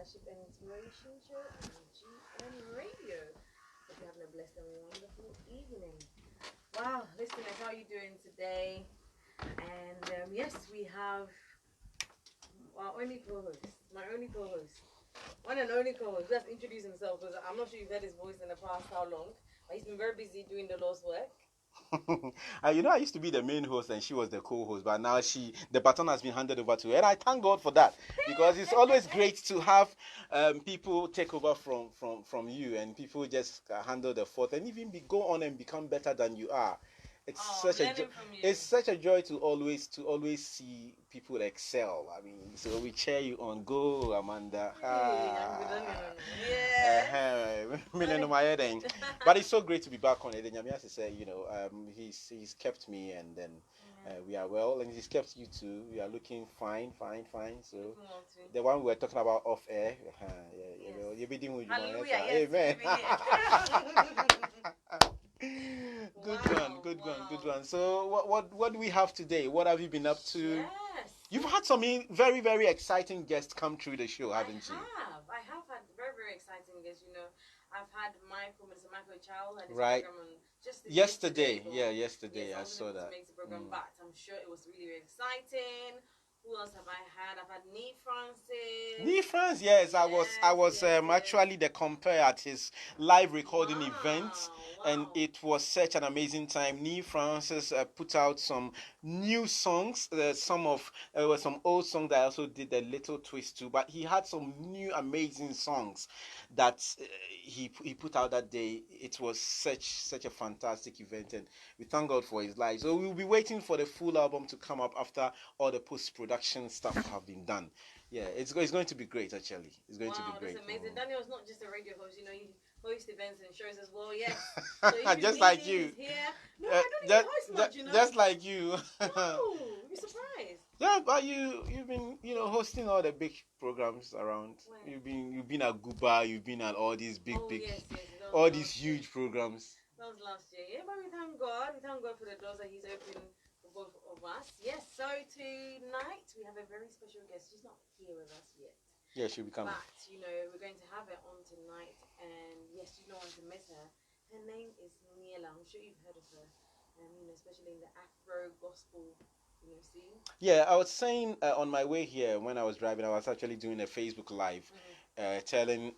Leadership and Inspiration Show on GN Radio. Hope you're having a blessed and wonderful evening. Wow, listeners, how are you doing today? And yes, we have our only co-host, my only co-host, one and only co-host. Let's introduce himself because I'm not sure you've heard his voice in the past how long, but he's been very busy doing the Lord's work. I used to be the main host and she was the co-host, but now the baton has been handed over to her, and I thank God for that because it's always great to have people take over from you, and people just handle the fort and even go on and become better than you are. It's such a it's such a joy to always see people excel. I mean, so we cheer you on. Go, Amanda. But it's so great to be back on it. And Yamiya to say, he's kept me, and then we are well, and he's kept you too. We are looking fine. So the one we were talking about off air, you're bidding with Hallelujah, yes, amen. Wow. Good one. So what do we have today? What have you been up to? Yes. You've had some very, very exciting guests come through the show, haven't you? I have had very, very exciting guests. I've had Mr. Michael Chow, had his Right. program on just Yesterday. Yes, I saw that. Makes the program, but I'm sure it was really, really exciting. Who else have I had? I've had Nee Francis. Yes, I was actually the compare at his live recording event, and Wow. it was such an amazing time. Nee Francis put out some new songs, were some old songs that I also did a little twist to, but he had some new amazing songs that he put out that day. It was such a fantastic event, and we thank God for his life. So we'll be waiting for the full album to come up after all the post-production stuff have been done. Yeah, it's going to be great, actually. It's going to be great. That's amazing. Daniel's not just a radio host, he hosts events and shows as well, yes. So just like you. No, I don't even host much, Just like you. No, you're surprised. Yeah, but you've been hosting all the big programs around. When? You've been at Guba, you've been at all these big Yes, all these huge programs. That was last year. Yeah, but we thank God. We thank God for the doors that He's opened for both of us. Yes, so tonight we have a very special guest. She's not here with us yet. Yeah, she'll be coming. But, we're going to have her on tonight. And yes, you don't want to miss her. Her name is Niella. I'm sure you've heard of her. Especially in the Afro gospel, scene. Yeah, I was saying on my way here when I was driving, I was actually doing a Facebook Live. Telling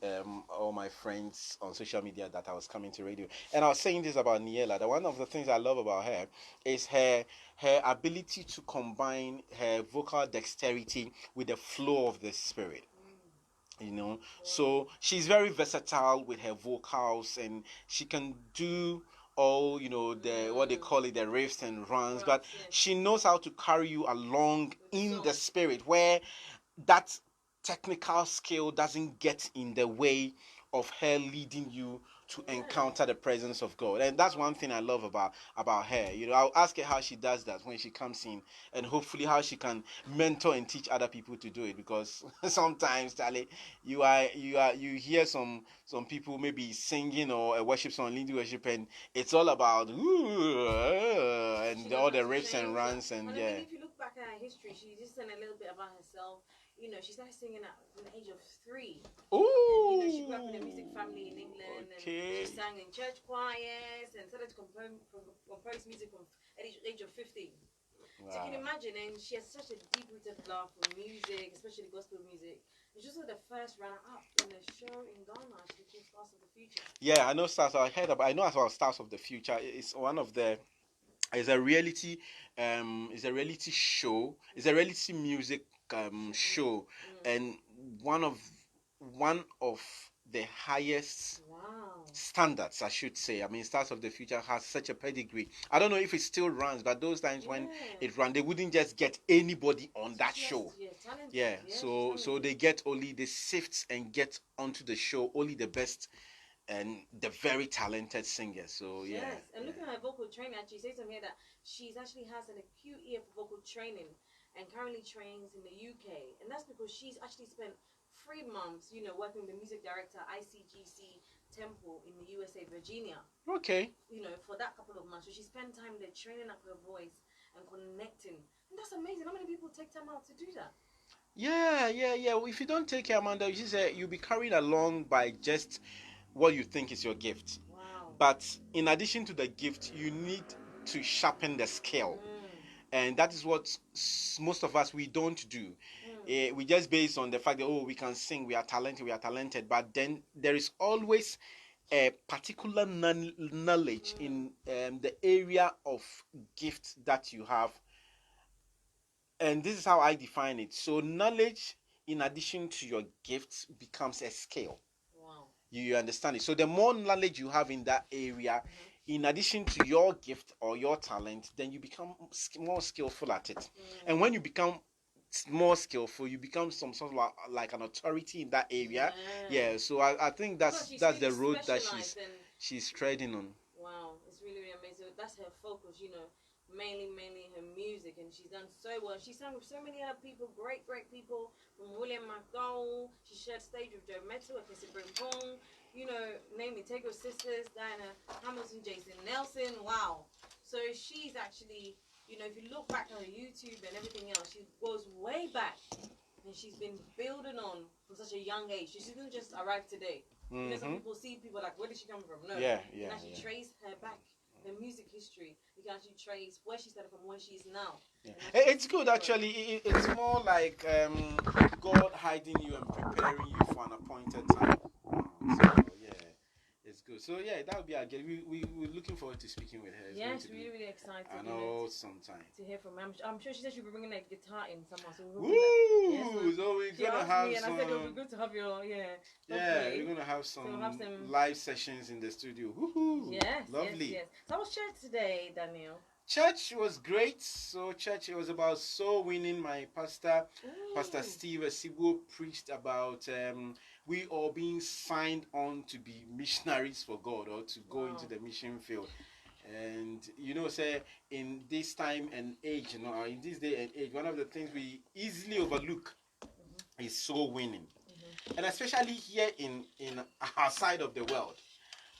all my friends on social media that I was coming to radio, and I was saying this about Niella. That one of the things I love about her is her ability to combine her vocal dexterity with the flow of the spirit. So she's very versatile with her vocals, and she can do all the what they call it, the riffs and runs, but she knows how to carry you along in the spirit, where that technical skill doesn't get in the way of her leading you to encounter the presence of God. And that's one thing I love about her. I'll ask her how she does that when she comes in, and hopefully how she can mentor and teach other people to do it, because sometimes, Charlie, you hear some people maybe singing or a worship song, leading worship, and it's all about and all the riffs and runs, and yeah. If you look back at her history, she just said a little bit about herself. She started singing at the age of 3. Ooh. And, she grew up in a music family in England, okay. And she sang in church choirs and started to compose music from at the age of 15. Wow. So you can imagine, and she has such a deep-rooted love for music, especially gospel music. And she's also the first runner-up in a show in Ghana. She became Stars of the Future. Yeah, I know Stars. I know about Stars of the Future. It's one of the. It's a reality. It's a reality show. It's a reality music show, and one of the highest standards, I should say. I mean, Stars of the Future has such a pedigree. I don't know if it still runs, but those times when it ran, they wouldn't just get anybody on that show. So they get only the sifts and get onto the show only the best and the very talented singers. So yeah. Yes, and looking at her vocal training, actually says on here that she's actually has an acute ear for vocal training, and currently trains in the UK. And that's because she's actually spent 3 months, working with the music director ICGC Temple in the USA, Virginia. Okay. For that couple of months. So she spent time there training up her voice and connecting. And that's amazing. How many people take time out to do that? Yeah. Well, if you don't take care, Amanda, you say you'll be carried along by just what you think is your gift. Wow. But in addition to the gift, you need to sharpen the skill, Mm. and that is what most of us we don't do. Mm. We just based on the fact that we can sing, we are talented, but then there is always a particular knowledge Mm. in the area of gift that you have, and this is how I define it. So knowledge in addition to your gifts becomes a skill. Wow. You understand it. So the more knowledge you have in that area, in addition to your gift or your talent, then you become more skillful at it. And when you become more skillful, you become some sort of like an authority in that area. Yeah. Yeah. So I think God, she's that's really the road that specialized and she's treading on. wow, it's really, really amazing. That's her focus, mainly her music, and she's done so well. She sang with so many other people, great people, from William McDowell. She shared stage with Joe Mettle, Akisi Brimpong, name me, Tego Sisters, Diana Hamilton, Jason Nelson. Wow. So she's actually, if you look back on her YouTube and everything else, she goes way back. And she's been building on from such a young age. She didn't just arrive today. Some people see people like, where did she come from? No. Yeah. You can actually trace her back, her music history. You can actually trace where she started from, where she is now. Yeah. It's good actually. It's more like God hiding you and preparing you for an appointed time. So yeah, it's good. So yeah, that would be our guest. We're looking forward to speaking with her. It's yes, really, really excited. I know sometime to hear from her. I'm sure she said she'll be bringing a guitar in somehow. So Woo! Yes, so we're she gonna asked have me, and some. I said it would be good to have your Yeah, we're gonna have some live sessions in the studio. Woohoo! Yes, Lovely. Yes. So how was church today, Daniel? Church was great. So church, it was about soul winning. My pastor, Pastor Steve Asibo, preached about we all being signed on to be missionaries for God or to go into the mission field. And say in this time and age, in this day and age, one of the things we easily overlook is soul winning, and especially here in our side of the world,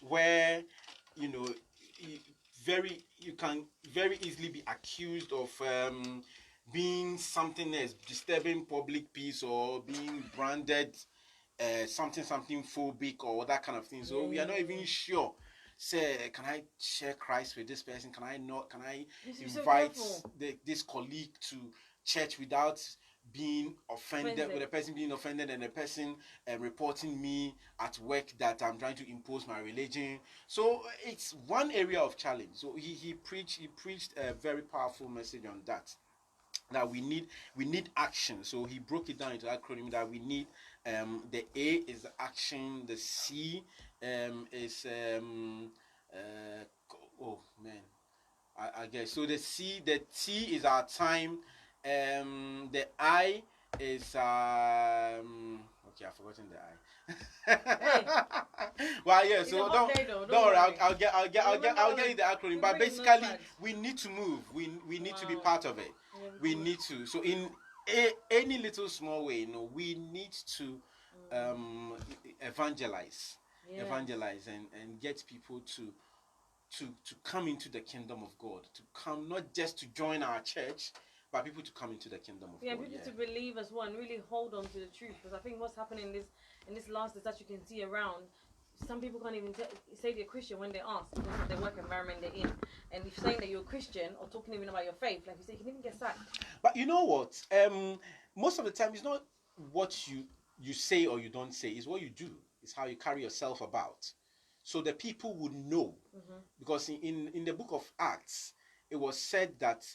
where you know you can very easily be accused of being something else, disturbing public peace, or being branded something phobic or that kind of thing. So we are not even sure. Say, can I share Christ with this person? Can I not? Can I invite this colleague to church without being offended, with a person being offended and a person reporting me at work that I'm trying to impose my religion? So it's one area of challenge. So he preached a very powerful message on that we need action. So he broke it down into acronym that we need. The A is the action, the C is oh man, I guess so. The T is our time. The I is okay, I've forgotten the I. Well, yeah. So don't worry. I'll get you the acronym. But basically, we need to move. We need to be part of it. We need to. So in any little small way, we need to evangelize, and get people to come into the kingdom of God, to come not just to join our church, but people to come into the kingdom of God. People to believe as well and really hold on to the truth, because I think what's happening in this last is that you can see around, some people can't even say they're Christian when they ask because of the work environment they're in. And if saying that you're a Christian or talking even about your faith, like you say, you can even get sacked. But you know what? Most of the time, it's not what you say or you don't say. It's what you do. It's how you carry yourself about. So the people would know, because in the book of Acts, it was said that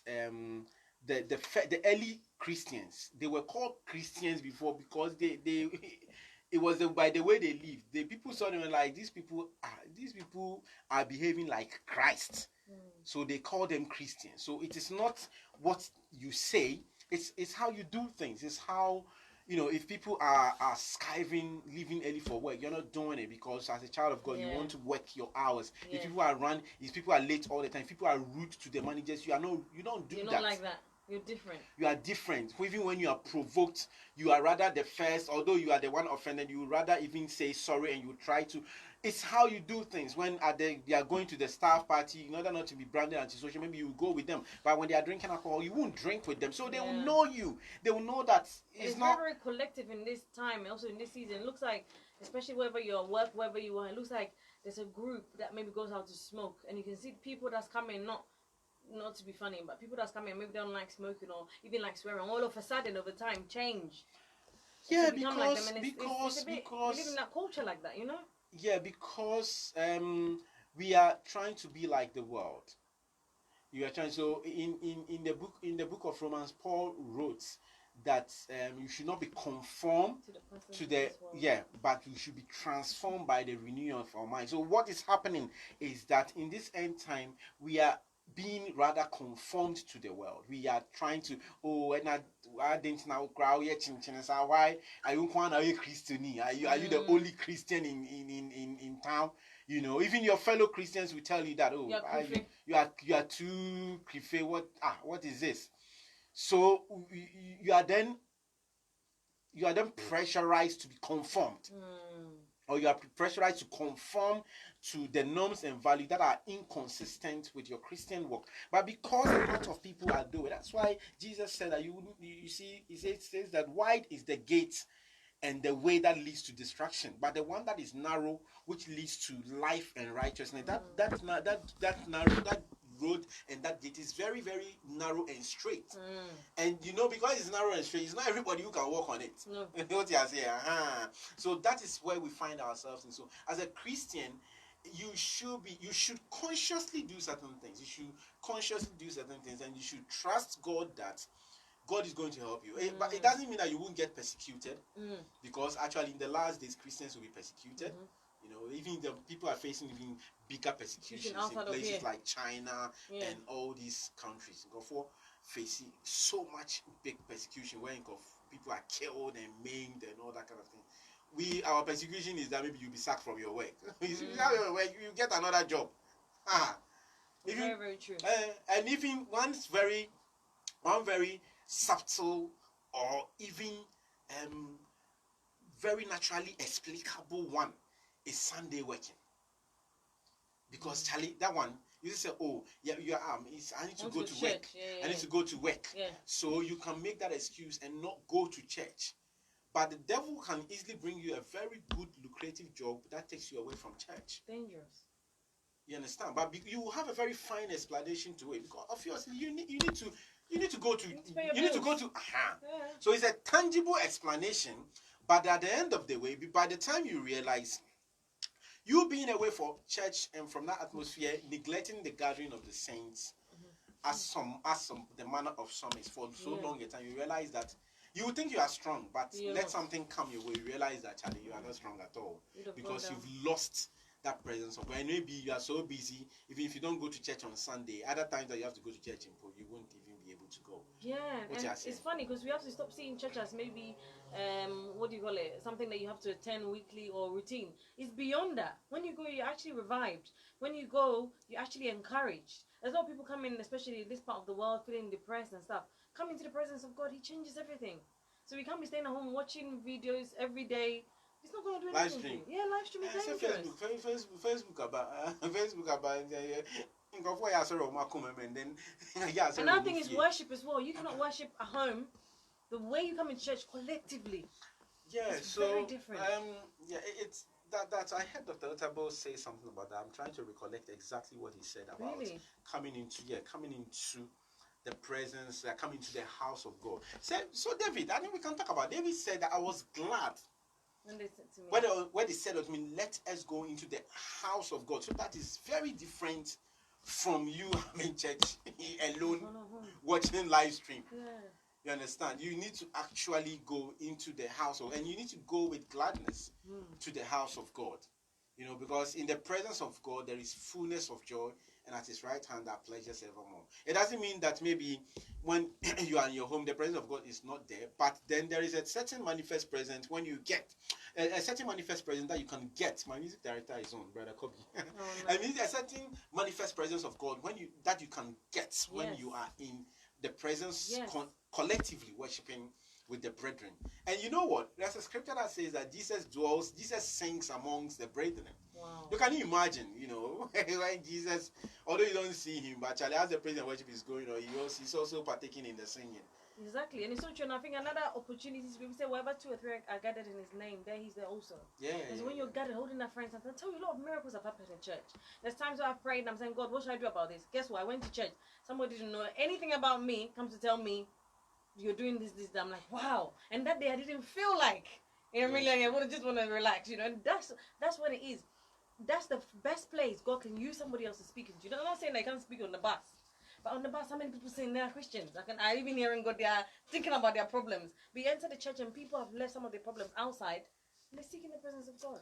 the early Christians, they were called Christians before because they it was by the way they lived. The people saw them like these people are behaving like Christ, so they call them Christians. So it is not what you say; it's how you do things. It's how. If people are skiving, leaving early for work, you're not doing it because as a child of God, you want to work your hours. If people are late all the time, if people are rude to the managers, you don't do that. You're not like that. You're different. You are different. Even when you are provoked, you are rather the first. Although you are the one offended, you would rather even say sorry and you try to. It's how you do things. When they are going to the staff party, in order not to be branded antisocial, maybe you go with them. But when they are drinking alcohol, you won't drink with them. So they will know you. They will know that it's not very collective in this time, and also in this season. It looks like, especially wherever you're at work, wherever you are, it looks like there's a group that maybe goes out to smoke, and you can see people that's coming, not to be funny, but people that's coming, maybe they don't like smoking or even like swearing, all of a sudden over time change. Yeah, so because like them, because we live in that culture like that, you know. Yeah, because we are trying to be like the world. You are trying. So in the book of Romans, Paul wrote that you should not be conformed to the but you should be transformed by the renewal of our mind. So what is happening is that in this end time we are being rather conformed to the world. We are trying to and I didn't know why are you Christian? Are you the only Christian in town? You know, even your fellow Christians will tell you that you are too crife. What is this? So you are then pressurized to be conformed. Or you are pressurized to conform to the norms and values that are inconsistent with your Christian walk. But because a lot of people are doing, that's why Jesus said that you see, he says that wide is the gate and the way that leads to destruction, but the one that is narrow, which leads to life and righteousness, that road and that gate is very, very narrow and straight. And because it's narrow and straight, it's not everybody who can walk on it. No. What you say? So that is where we find ourselves. And so, as a Christian, you should consciously do certain things. You should consciously do certain things, and you should trust God that God is going to help you. But it doesn't mean that you won't get persecuted, because actually in the last days Christians will be persecuted. Even the people are facing even bigger persecutions in places like China and all these countries. For facing so much big persecution where people are killed and maimed and all that kind of thing. Our persecution is that maybe you'll be sacked from your work. You get another job. Very, very true. And even one very subtle or even very naturally explicable one is Sunday working. Because Charlie, that one, you say, I need to go to work. I need to go to work. So you can make that excuse and not go to church. But the devil can easily bring you a very good, lucrative job that takes you away from church. Dangerous. You understand? But you have a very fine explanation to it, because obviously you need to go to. So it's a tangible explanation, but at the end of the way, by the time you realize you being away for church and from that atmosphere, neglecting the gathering of the saints, as the manner of some is for so long a time, you realize that you would think you are strong, but let something come your way, you realize that Charlie, you are not strong at all, because you've lost that presence of God. And maybe you are so busy, even if you don't go to church on Sunday, other times that you have to go to church, you won't even be able to go. And it's funny because we have to stop seeing church as maybe something that you have to attend weekly or routine. It's beyond that. When you go, you're actually revived. When you go, you're actually encouraged. There's a lot of people coming, especially in this part of the world, feeling depressed and stuff. Come into the presence of God, He changes everything. So we can't be staying at home watching videos every day. It's not going to do anything. Live stream is dangerous. Facebook about Another thing is worship as well. You cannot worship at home the way you come in church collectively. It's very different. It's that I heard Dr. Otabo say something about that. I'm trying to recollect exactly what he said about coming into the presence, coming to the house of God. So David, I think we can talk about. David said that I was glad when they said to me, when they said to me, let us go into the house of God. So that is very different from you in church alone watching live stream. You understand? You need to actually go into the house and you need to go with gladness to the house of God. Because in the presence of God there is fullness of joy, and at His right hand are pleasures evermore. It doesn't mean that maybe when you are in your home the presence of God is not there, but then there is a certain manifest presence when you get a certain manifest presence that you can get. My music director is on, Brother Kobe. I mean, a certain manifest presence of God that you can get when you are in the presence, Yes. collectively worshiping with the brethren. And you know what? There's a scripture that says that Jesus sings amongst the brethren. Wow. You can imagine, when Jesus, although you don't see him, but actually as the praise and worship is going on, he's also partaking in the singing. Exactly, and it's so true. And I think another opportunity is people say, wherever 2 or 3 are gathered in his name, there he's there also. Yeah. Because when you're gathered holding that friends, I tell you, a lot of miracles have happened in church. There's times where I've prayed and I'm saying, God, what should I do about this? Guess what? I went to church. Somebody didn't know anything about me, comes to tell me, you're doing this. I'm like, wow. And that day I didn't feel like, I would just want to relax, And that's what it is. That's the best place God can use somebody else to speak into. I'm not saying they can't speak on the bus. But on the bus, how many people saying they are Christians? I even hearing God, they are thinking about their problems. But you enter the church and people have left some of their problems outside, and they're seeking the presence of God.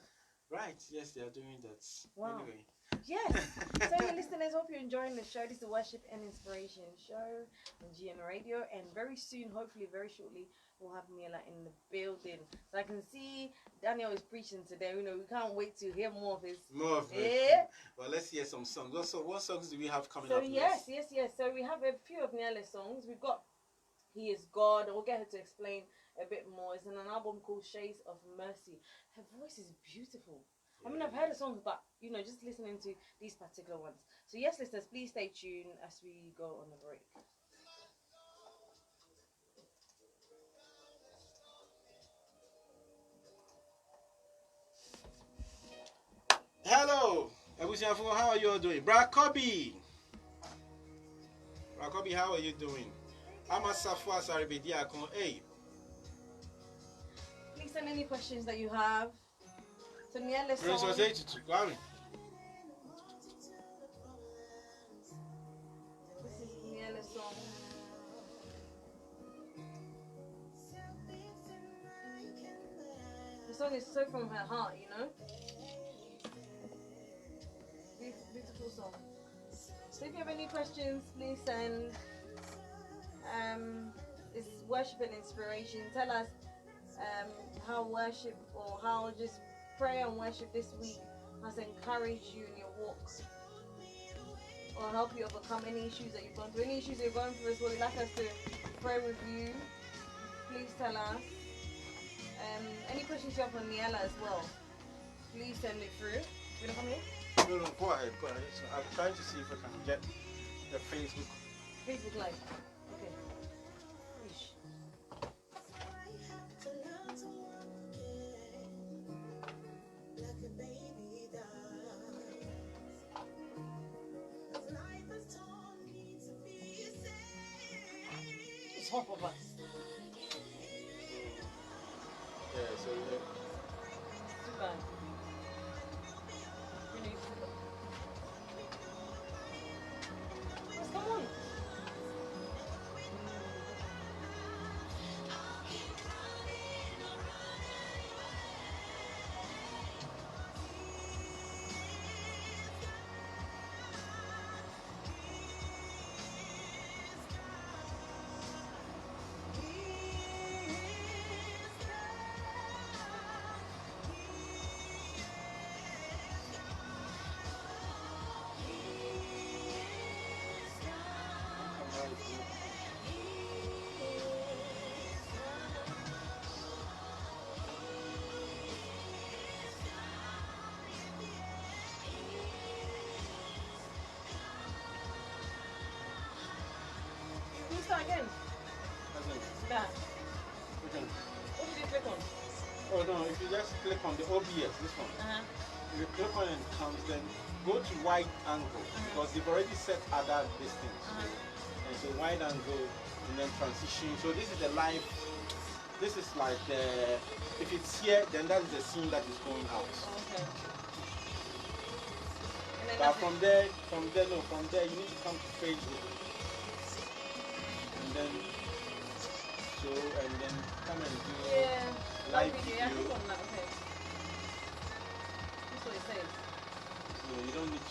Right. Yes, they are doing that. Wow. Anyway. Yes. So, listeners, hope you're enjoying the show. This is the Worship and Inspiration show on GN Radio, and very soon, hopefully, very shortly, we'll have Niella in the building. So I can see Daniel is preaching today. We can't wait to hear more of his. More of it. Yeah. Well, let's hear some songs. What songs do we have coming So up? yes. So we have a few of Niella's songs. We've got He Is God. We'll get her to explain a bit more. It's in an album called Shades of Mercy. Her voice is beautiful. I mean, I've heard the songs, but just listening to these particular ones. So yes, listeners, please stay tuned as we go on the break. Hello, how are you all doing? Brakobi, how are you doing? I'm a Safwa Saribediakon. Hey. Please send any questions that you have. So Niella's song. This is Niella's song. The song is so from her heart, Beautiful song. So if you have any questions, please send. It's worship and inspiration. Tell us how worship or how just prayer and worship this week has encouraged you in your walk, or help you overcome any issues that you've gone through. Any issues you're going through as well, you'd like us to pray with you, please tell us. Any questions you have on Niella as well, please send it through. You wanna come here? No, go ahead. So I'm trying to see if I can get the Facebook Live. Okay. Ish. It's half of us. Yeah, so Too bad. Come on. Start again. That. What did you click on? Oh no, if you just click on the OBS, this one. If you click on it and it comes, then go to wide angle because they've already set other distance. And so wide angle and then transition. So this is the live. This is like if it's here, then that is the scene that is going out. Okay. But from there, you need to come to Facebook. And then come and do live video. Yeah, I click on that, okay. That's what it says. No, you don't need to.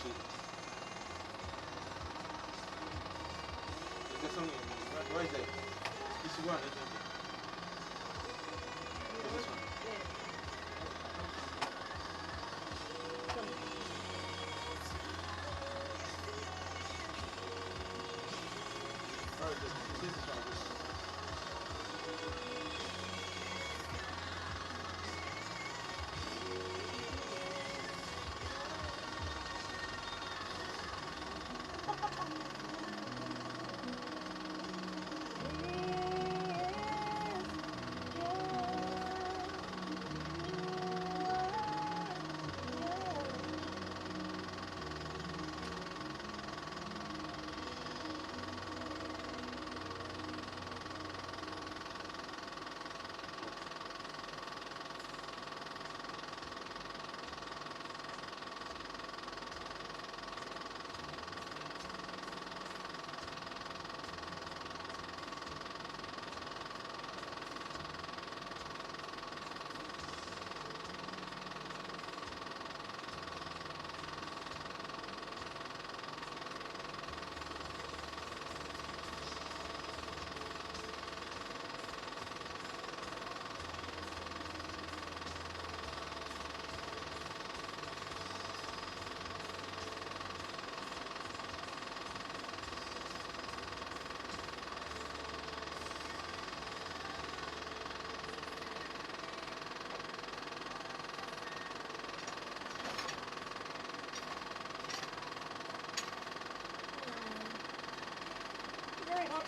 There's something. Where is it? This one, isn't it? This one. Yeah. Where is it?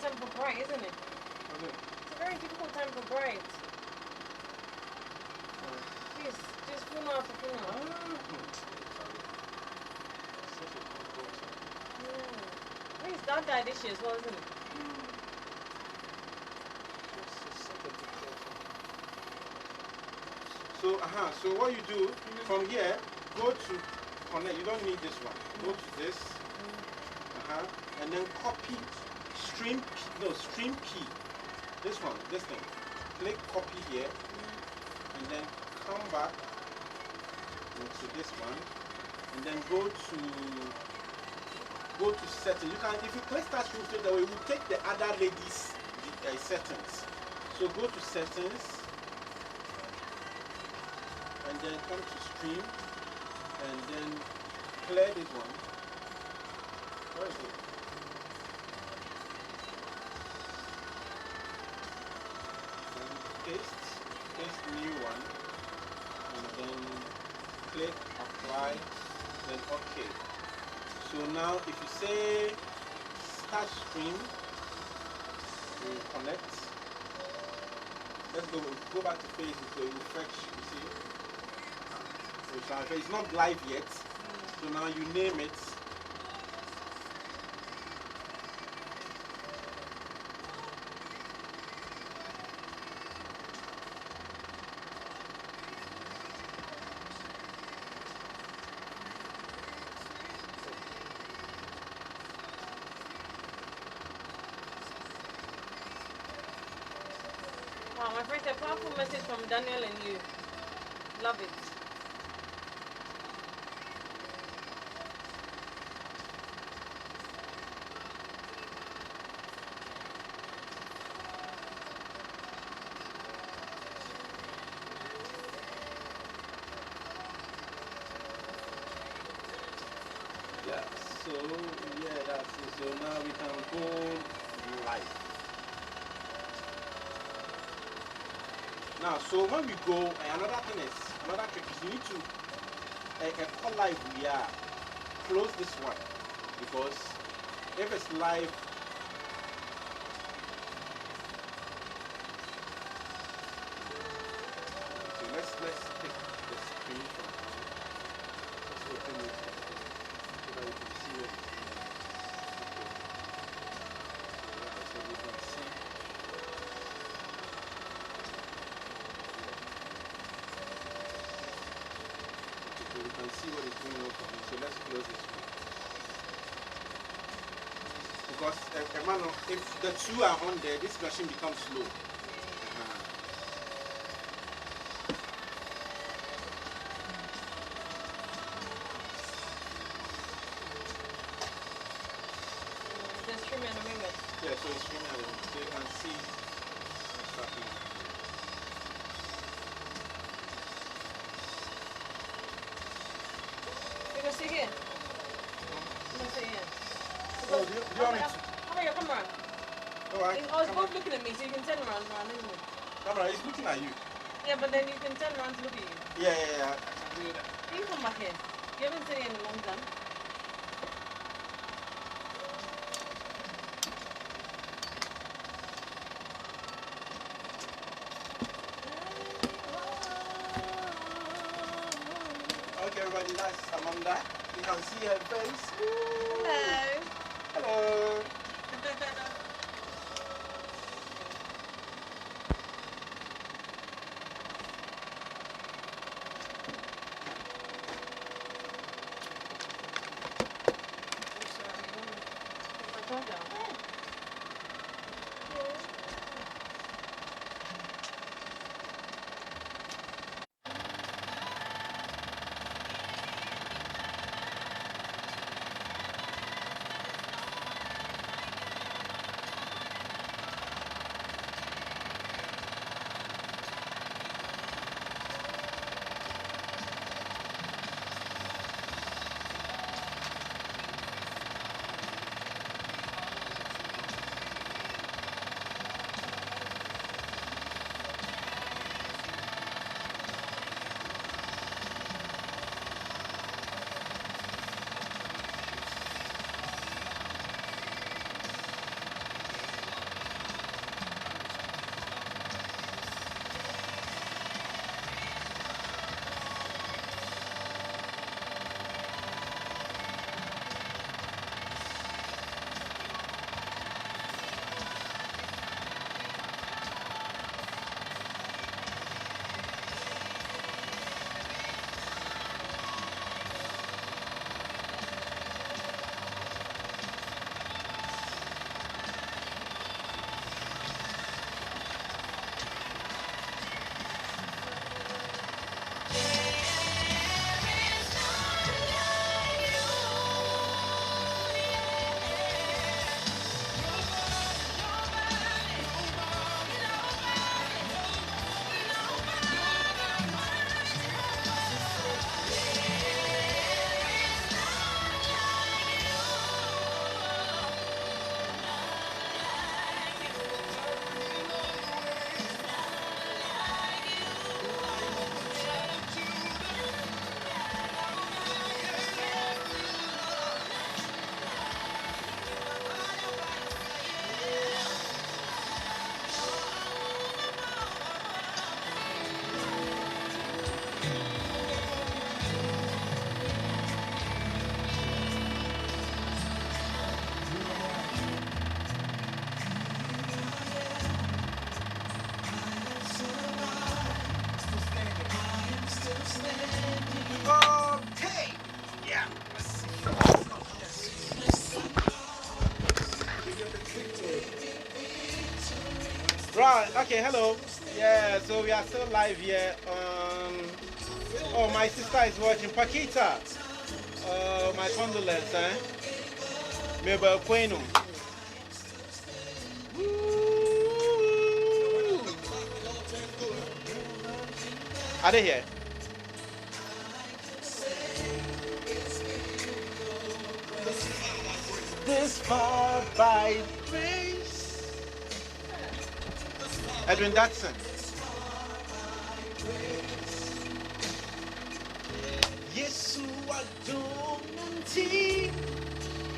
time for bride, isn't it? Okay. It's a very difficult time for bride. Please, just phone out for phone out. I think his dad died this year as well, isn't it? So what you do from here, go to connect. You don't need this one. Go to this. And then copy stream key. This one, this thing. Click copy here, and then come back to this one, and then go to settings. You can, if you click start stream straight away, it will take the other lady's settings. So go to settings, and then come to stream, and then clear this one. Where is it? Paste new one, and then click apply, then OK. So now if you say start stream, we will connect. Let's go back to Facebook, so it will fetch, you see. So it's not live yet, so now you name it. Wow, my friends, a powerful message from Daniel and you. Love it. Yeah, that's it. So now we can go live. Now, so when we go, another trick is you need to call live. We are close this one, because if it's live, so let's take the screen from here. Let's open it so that you can see it. Okay. So you can see. So you can see what is going on for me. So let's close this one. Because if the two are on there, this machine becomes slow. They're streaming at the moment. Yeah, so it's streaming at the moment. So you can see what's happening. You can see here. You can see here. Oh, do you want me to? How about your camera? Alright. Oh, it's both looking at me, so you can turn around, isn't it? Camera, it's looking at you. Yeah, but then you can turn around to look at you. Yeah. I can do that. You come back here. You haven't seen it in a long time. Okay, everybody, that's Amanda. You can see her face. Hello. Hello. Right. Okay. Hello. Yeah. So we are still live here. Oh, my sister is watching. Paquita. My condolences. Eh? Meba Quenu. Are they here? This far by grace. Edwin Datson. Yes, I don't think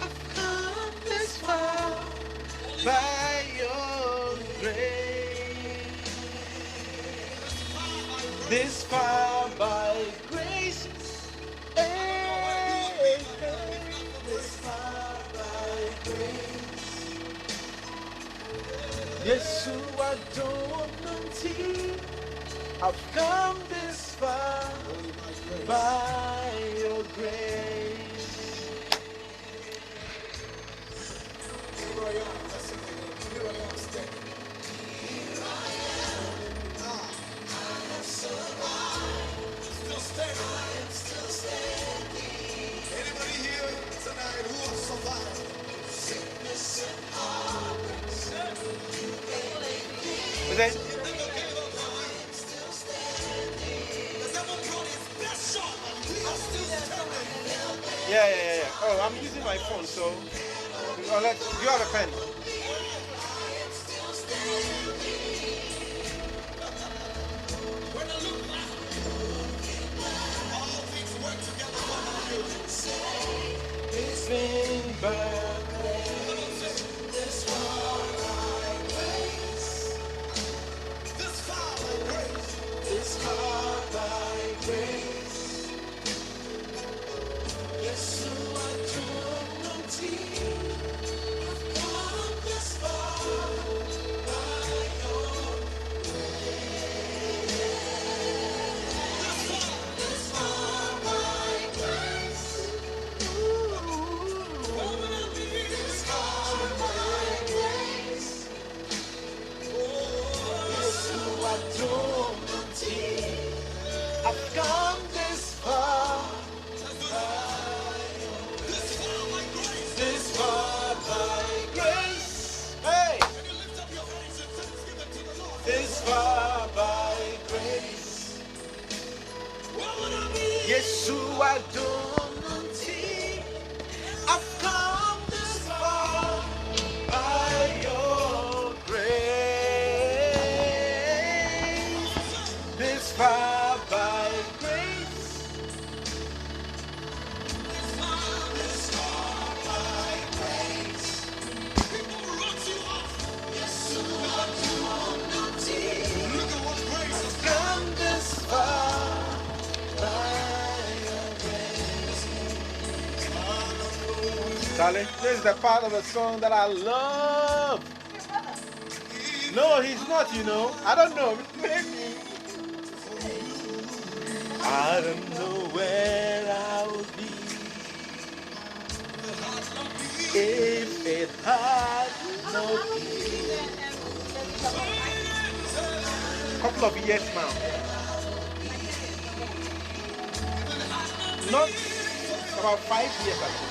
I've come this far by your grace. This far by grace. Hey, hey, this far by grace. Yes, I don't think I've come this far by your grace. Here I am, that's it. Here I am standing. Here I am survived. Still standing. I am still standing. Anybody here tonight who has survived? Sickness and heartaches. Is that? Yeah. Oh, I'm using my phone, so you have a pen. It's been bad. This far by grace. This far by grace. This far by grace. Yes, you are true, no tears. Come this far by your grace. This far by grace. This far by grace. Yes, you are true, no tears. I've come this far. This far by grace. Hey! This far by grace. Yes, I don't think I've come this far by your grace. This far by grace. This far by grace. People wrote you off. Yes, I don't think. Look at what grace has come this far. Darling, this is the part of the song that I love. No, he's not, you know. I don't know. Maybe. I don't know where I would be if it had not been. Couple of years now. Not about 5 years ago.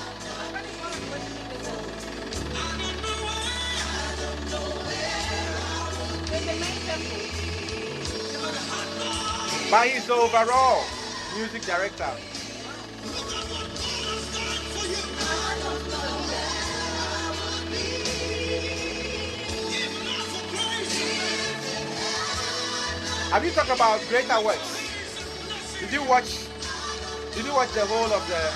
But he's the overall music director. Have you talked about Greater Works? Did you watch the whole of the...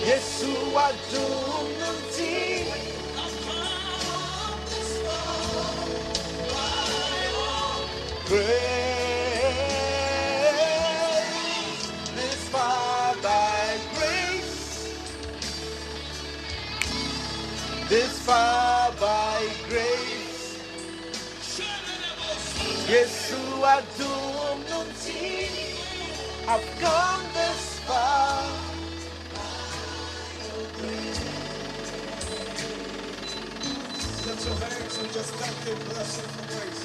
Yes, you are doing nothing. Grace. this far by grace. Yesu adum nunti, I've come this far. Lift your hands and just thank Him, bless Him for grace.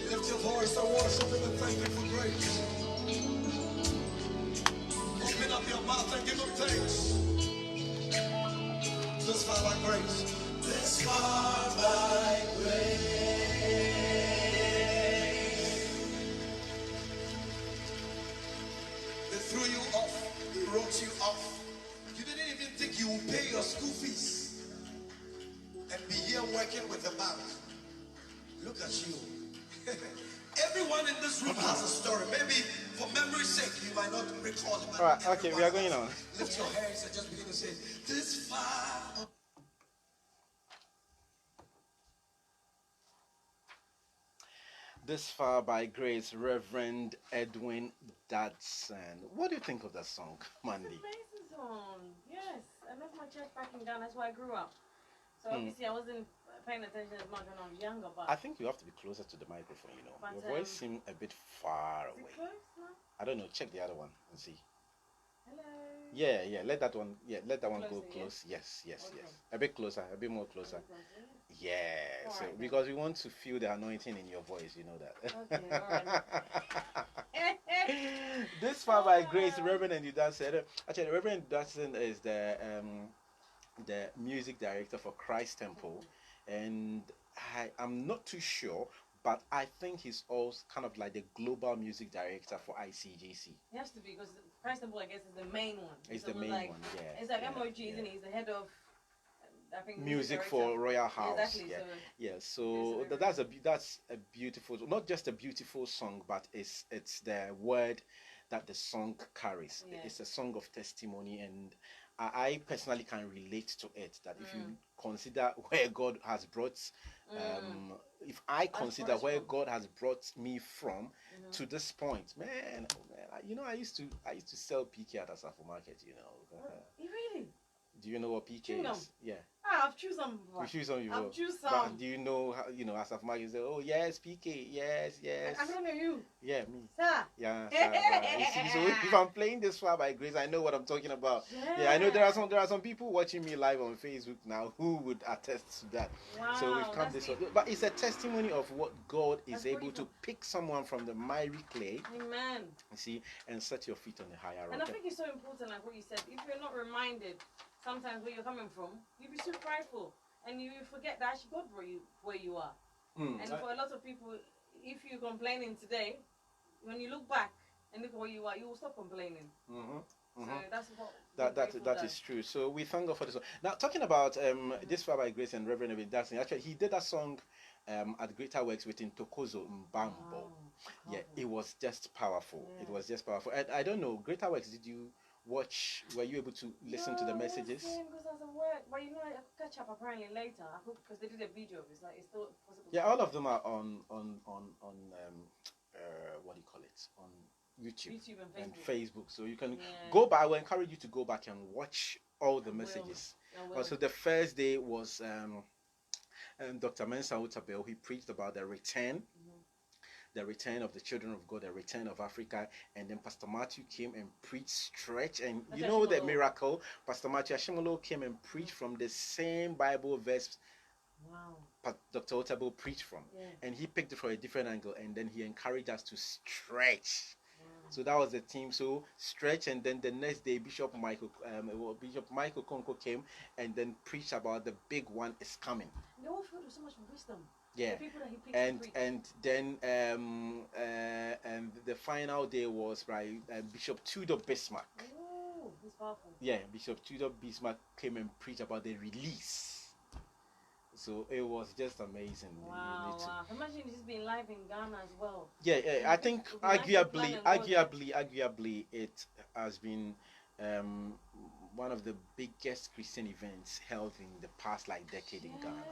Lift your voice and worship Him and thank Him for grace. Open up your mouth and give Him thanks. This far by grace. This far by grace. They threw you off. They wrote you off. You didn't even think you would pay your school fees and be here working with the bank. Look at you. Everyone in this room has a story. Maybe for memory's sake, you might not recall it. All right, okay, we are going on. Lift your hands and just begin to say, this far. This far by grace, Reverend Edwin Dodson. What do you think of that song, Mandy? It's an amazing song. Yes, I left my church back in Ghana. That's where I grew up. So obviously I wasn't paying attention as much when I was younger. But I think you have to be closer to the microphone, you know. But, Your voice seems a bit far is it away. close now? I don't know. Check the other one and see. Hello. Yeah, yeah. Let that one. Yeah, let that one go Closer, close. Yes, yes, Okay. yes. A bit closer. A bit more closer. Yeah. All So right, then. because we want to feel the anointing in your voice, you know that. Okay, all right. This far by grace, Reverend and Dodson. Actually, Reverend Dodson is the music director for Christ Temple, and I'm not too sure, but I think he's also kind of like the global music director for ICJC. It has to be because Christ Temple, I guess, is the main one. He's the main one, yeah. It's like yeah, MOG, yeah. isn't he? He's the head of, I think, Music director. for Royal House. Exactly. Yeah, So yeah. So that's a beautiful, not just a beautiful song, but it's the word that the song carries. Yeah. It's a song of testimony, and I personally can relate to it. That if you consider where God has brought, if I consider where God has brought me from to this point, man, you know, I used to sell PK at a Asafo market. You know. You really? Do you know what PK Chewing-gum? is? Yeah. I've choose some. You choose some. You I've will. choose But some. do you know how, you know, as of Mark, you say, oh yes, PK, yes, yes. I don't know you. Yeah, me. Sir. Yeah. You see, so if I'm playing this far by grace, I know what I'm talking about. Yeah, I know there are some people watching me live on Facebook now who would attest to that. Wow, So we've come this way. But it's a testimony of what God is able to pick someone from the miry clay. Amen. You see, and set your feet on the higher rock. And I think it's so important, like what you said. If you're not reminded sometimes where you're coming from, you'll be so prideful, and you forget that actually God brought you where you are. And for a lot of people, if you're complaining today, when you look back and look at where you are, you will stop complaining. So that's what that is true. So we thank God for this song. Now talking about this far by grace and Reverend David Dancing, actually he did a song at Greater Works with Tokozo Mbambo. Wow. Yeah, it was just powerful. Yeah. It was just powerful. And I don't know, Greater Works, did you watch? Were you able to listen to the messages? Because I was at work, but you know, I could catch up apparently later. I could, because they did a video of it. It's like it's still possible. Yeah, all of them are on what do you call it, on YouTube and Facebook. So you can go back. I will encourage you to go back and watch all the messages. Also, the first day was Dr. Mensa Utabel. He preached about the return. The return of the children of God, the return of Africa, and then Pastor Matthew came and preached stretch, and you know the miracle. Pastor Matthew Ashimolo came and preached from the same Bible verse. Wow. Dr. Otabel preached from, and he picked it from a different angle, and then he encouraged us to stretch. So that was the theme. So stretch, and then the next day Bishop Michael Konko came and then preached about the big one is coming. They all filled with so much wisdom. Yeah, and then and the final day was Bishop Tudor Bismarck. Oh, he's powerful. Yeah, Bishop Tudor Bismarck came and preached about the release. So it was just amazing. Wow. Imagine this being live in Ghana as well. Yeah, I think arguably it has been one of the biggest Christian events held in the past decade in Ghana.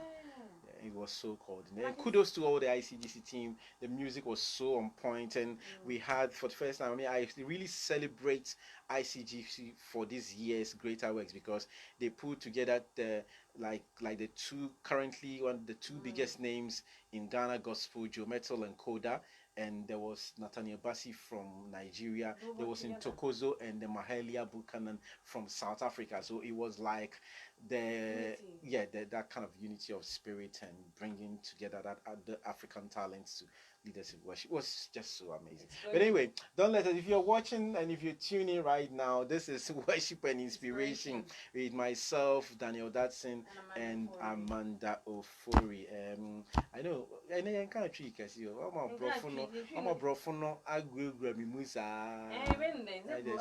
it was so coordinated. Kudos to all the ICGC team. The music was so on point, and we had for the first time. I mean, I really celebrate ICGC for this year's Greater Works because they put together the like the two currently one of the two biggest names in Ghana gospel, Joe Metal and Koda. And there was Nathaniel Bassi from Nigeria. There was Ntokozo and the Mahalia Buchanan from South Africa. So it was like that kind of unity of spirit and bringing together that the African talents to leaders in worship. It was just so amazing. But anyway, don't let us. If you're watching and if you're tuning right now, this is Worship and Inspiration with myself, Daniel Datson, and Amanda Ofori. I know, I know you can't trick us. I'm a brofono. I grew Grammy Musa.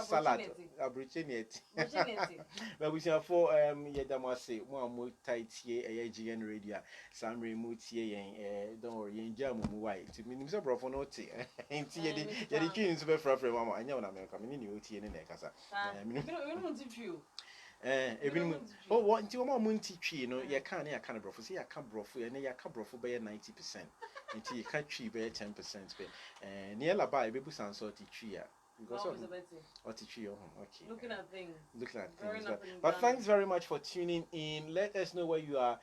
Salad. Abrichinet. But we shall for Yadamase, one tight here, a GN radio, some remote here, don't worry, in German white. To me, Mr. Brofono, and see the tunes were from Mama. I know I'm coming in your tea in the Casa. Oh, what you want Munti tree? No, you can't, I can't brofu. See, I can't brofu, and you can't brofu by 90%. Until you can't tree by 10%. Niella by baby sound sort of tree. Because of okay. Looking at things. But thanks very much for tuning in. Let us know where you are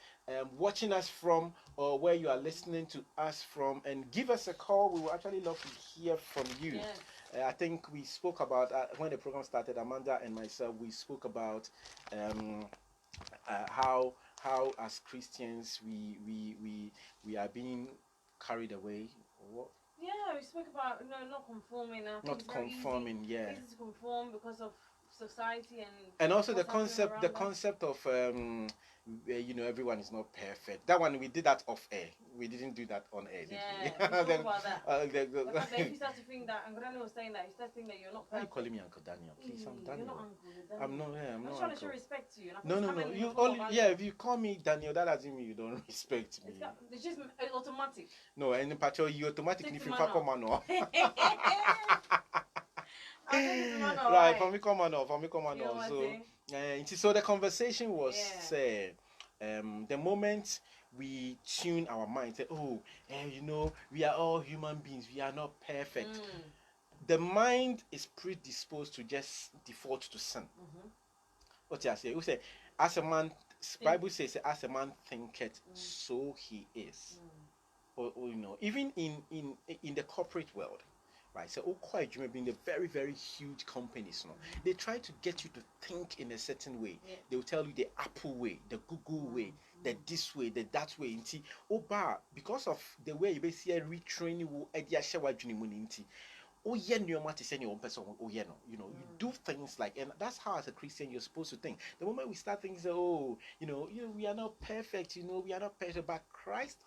watching us from or where you are listening to us from, and give us a call. We will actually love to hear from you. Yes. I think we spoke about when the program started. Amanda and myself, we spoke about how as Christians we are being carried away. What? Yeah, we spoke about not conforming. Not conforming, yeah. Easy to conform because of society and also the concept of everyone is not perfect. That one we did that off air. We didn't do that on air. Yeah, we spoke about that. If you start to think that, and Granny was saying that, you start to think that you're not perfect. Why are you calling me Uncle Daniel? Please, I'm Daniel. You're not Uncle, you're Daniel. I'm not. Yeah, I'm not trying uncle. to show respect to you. No. You if you call me Daniel, that doesn't mean you don't respect me. It's just automatic. No, and in particular, you automatically feel Papa Mano. Right, for me come on. So the conversation was the moment we tune our mind, say, we are all human beings, we are not perfect. The mind is predisposed to just default to sin. What I say? We say, as a man, Bible says, as a man thinketh, so he is. Or even in the corporate world. Right, so quite you may be in the very, very huge companies, they try to get you to think in a certain way. They will tell you the Apple way, the Google way, the this way, the that way. Because of the way you basically retrain you, you do things like, and that's how as a Christian you're supposed to think. The moment we start thinking, we are not perfect, we are not perfect, but Christ.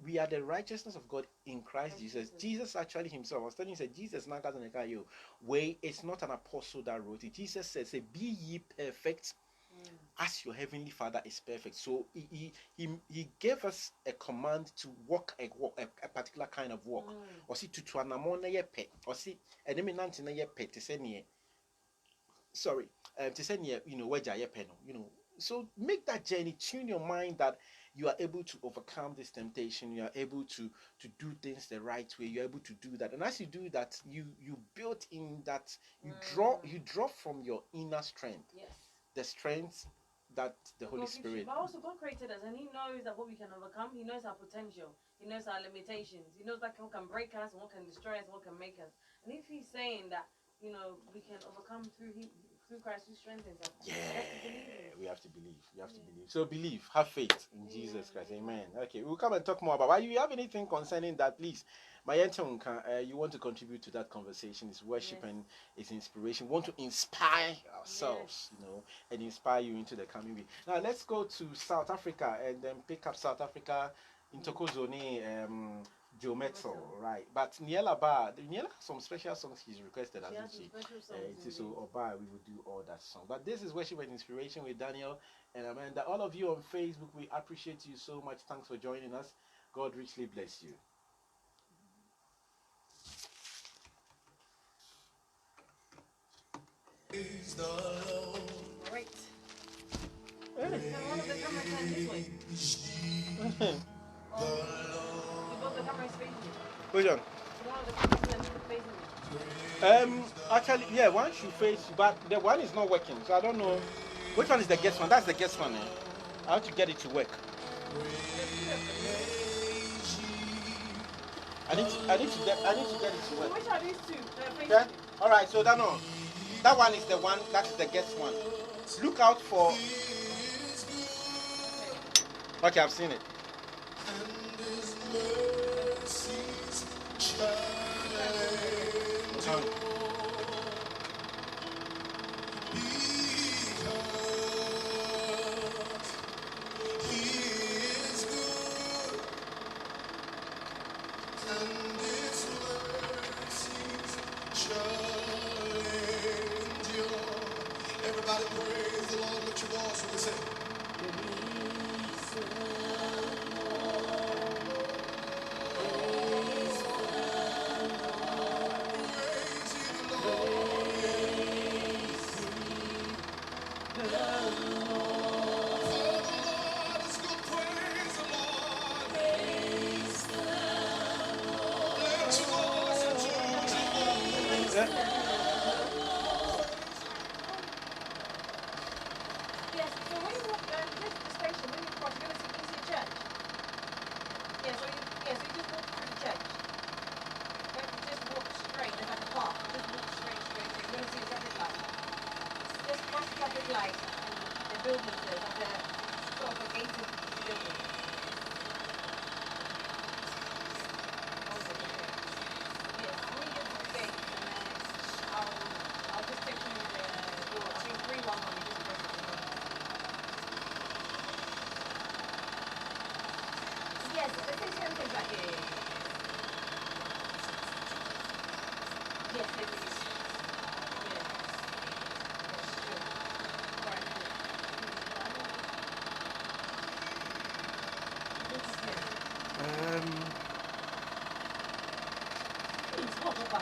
We are the righteousness of God in Christ Jesus. Jesus actually himself, I was telling you, said Jesus way, it's not an apostle that wrote it. Jesus says, be ye perfect as your heavenly Father is perfect. So he gave us a command to walk a particular kind of walk. Or see to anamona ye pet. Or see enemy nantina ye pet to say to say waja ye pen. So make that journey, tune your mind that you are able to overcome this temptation. You are able to do things the right way. You're able to do that, and as you do that, you build in that you draw from your inner strength. Yes. The strength that the Holy Spirit. But also, God created us, and He knows that what we can overcome. He knows our potential. He knows our limitations. He knows that what can break us, what can destroy us, what can make us. And if He's saying that, we can overcome through Christ who strengthens us. Yeah, we have to believe. So believe, have faith in Jesus Christ. Amen. Okay, we'll come and talk more about. Why you have anything concerning that, please? You want to contribute to that conversation? It's worship and it's inspiration. We want to inspire ourselves, and inspire you into the coming week. Now let's go to South Africa and then pick up South Africa in Tokozoni. Joe Metal, right? But Niella has some special songs he's requested, hasn't she? So Oba, we will do all that song. But this is Worship and Inspiration with Daniel and Amanda. All of you on Facebook, we appreciate you so much. Thanks for joining us. God richly bless you. Praise the Lord. All right. Hey. No, one of the camera turned this way. Oh, you got the camera facing you. Which one? One of the cameras turned facing you. Actually, yeah, one should face, but the one is not working, so I don't know. Which one is the guest one? That's the guest one. Eh? I have to get it to work. There's two of them, isn't it? I need to get it to So work. which are these two that are facing Okay. you? All right. So that one is the one. That is the guest one. Look out for. Okay. Okay, I've seen it. Everybody praise the Lord. Lift your voice when we say, let's go praise the Lord. Lift your voice and choose your voice. Yes, so when you walk down this the station, when you cross, you're gonna see a church. So you just walk through the church. Just walk straight, there's like a path. Just walk straight. You're gonna see a traffic light. Just past the traffic light and the buildings there, like a sort of a gated building. Yes, when you get to the gate, and then I'll just take you the door. I think 311, you just press it. Yes, the station is like yes, it is. Yeah. Sure. Alright, cool. This is here. It's hot, Papa.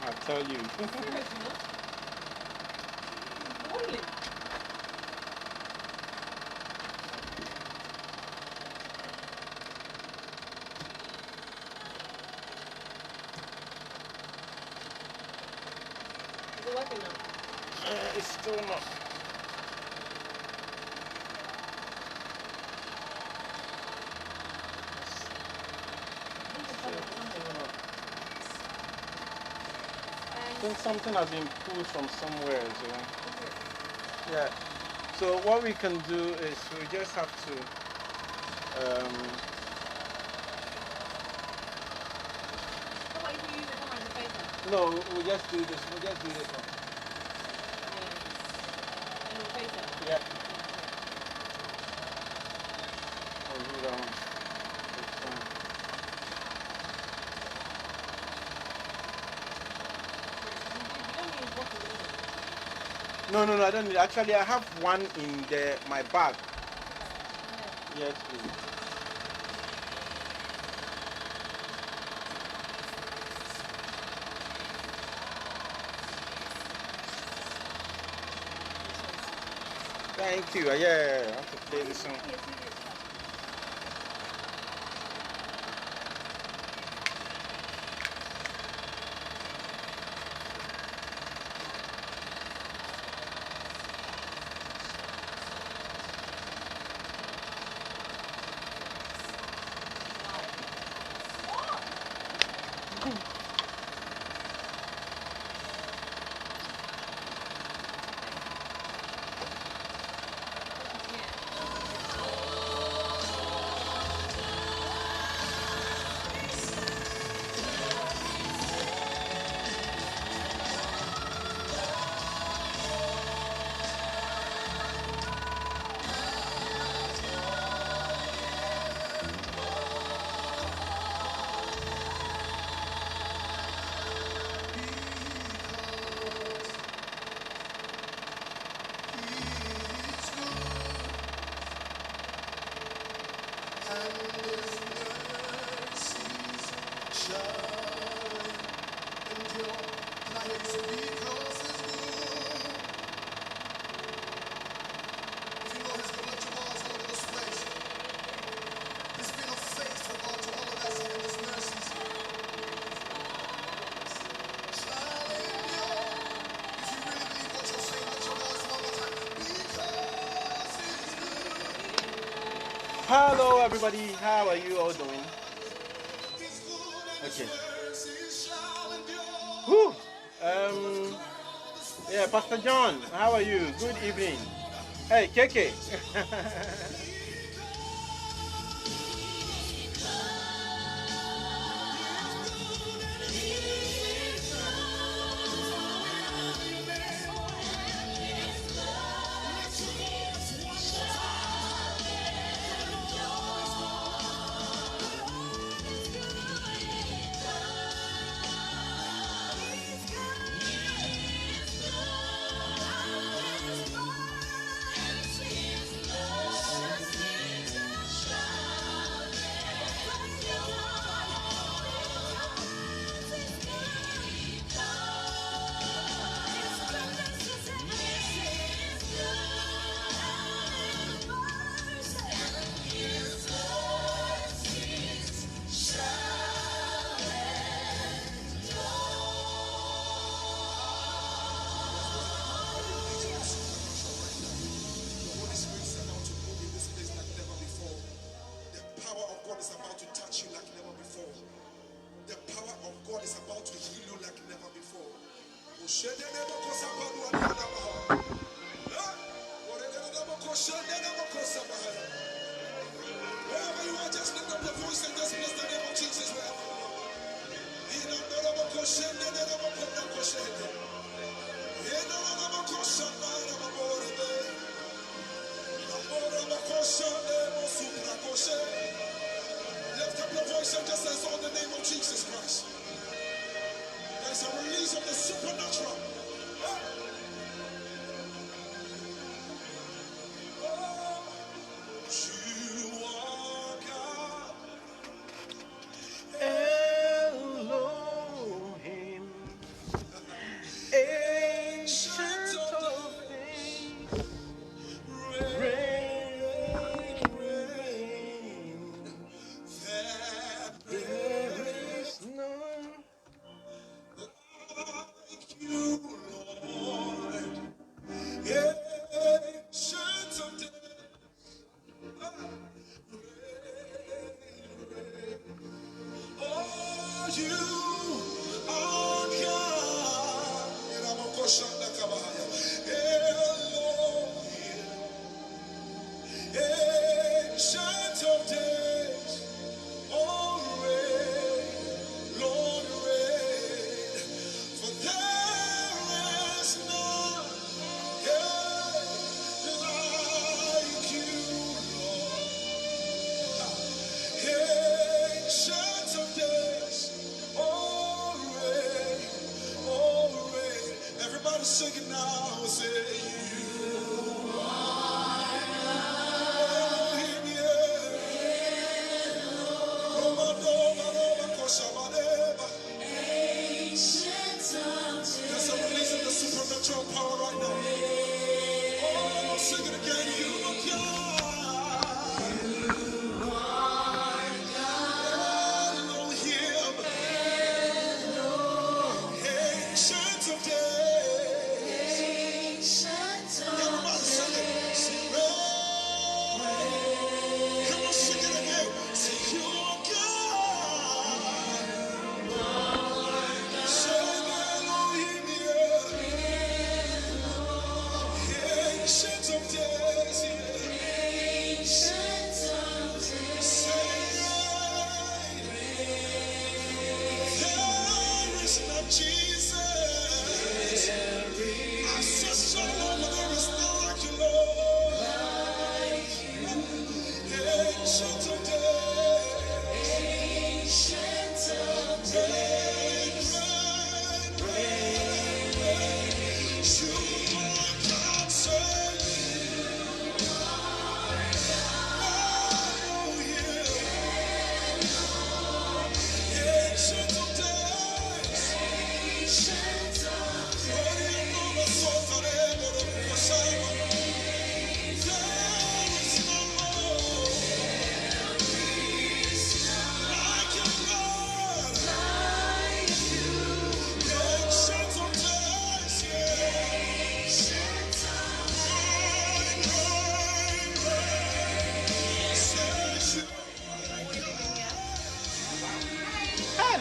I'll tell you. Serious, you know? It's boiling. Is it working now? It's still not. I think something has been pulled from somewhere. So. Yeah. So what we can do is we just have to. How about if you use the camera as a paper? No, we'll just do this. We'll just do this one. Yeah. And a paper? Yeah. I'll do that one. It's fine. You don't need a bottle, do you? No, I don't need. Actually, I have one in my bag. Yeah. Yes, please. Thank you. Yeah, I have to play this song. Hello, everybody. How are you all doing? Okay. Whew. Um. Yeah, Pastor John. How are you? Good evening. Hey, Keke. Holy Spirit is about to move in this place like never before. The power of God is about to touch you like never before. The power of God is about to heal you like never before. Wherever you are, just lift up your voice and just bless the name of Jesus. Lift up your voice and just exalt the name of Jesus Christ. There's a release of the supernatural. You are God. Elohim, ancient of days, reign, reign. There is none. You, Lord. Ancient of days. Oh, you are God. Ancient of days. Oh, reign, Lord, reign. For there is none. Yeah.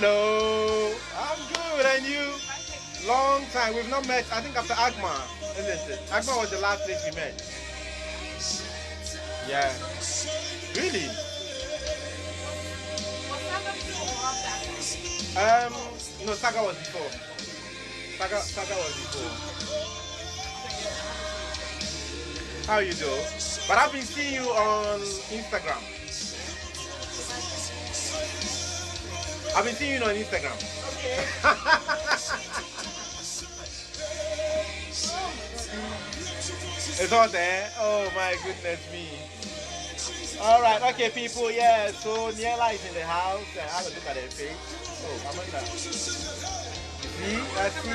Hello. I'm good, and you? Long time. We've not met. I think after Agma, isn't it? Agma was the last place we met. Yeah. Really? Was Saga before or after Agma? Um, no, Saga was before. Saga was before. I haven't seen you then. How you do? But I've been seeing you on Instagram. If I see you, I've been seeing you on Instagram. okay. Oh my God, it's hot. It's all there. Oh my goodness me. All right, okay, people. Yeah, so Niella is in the house. Have a look at her face. Oh, Amanda.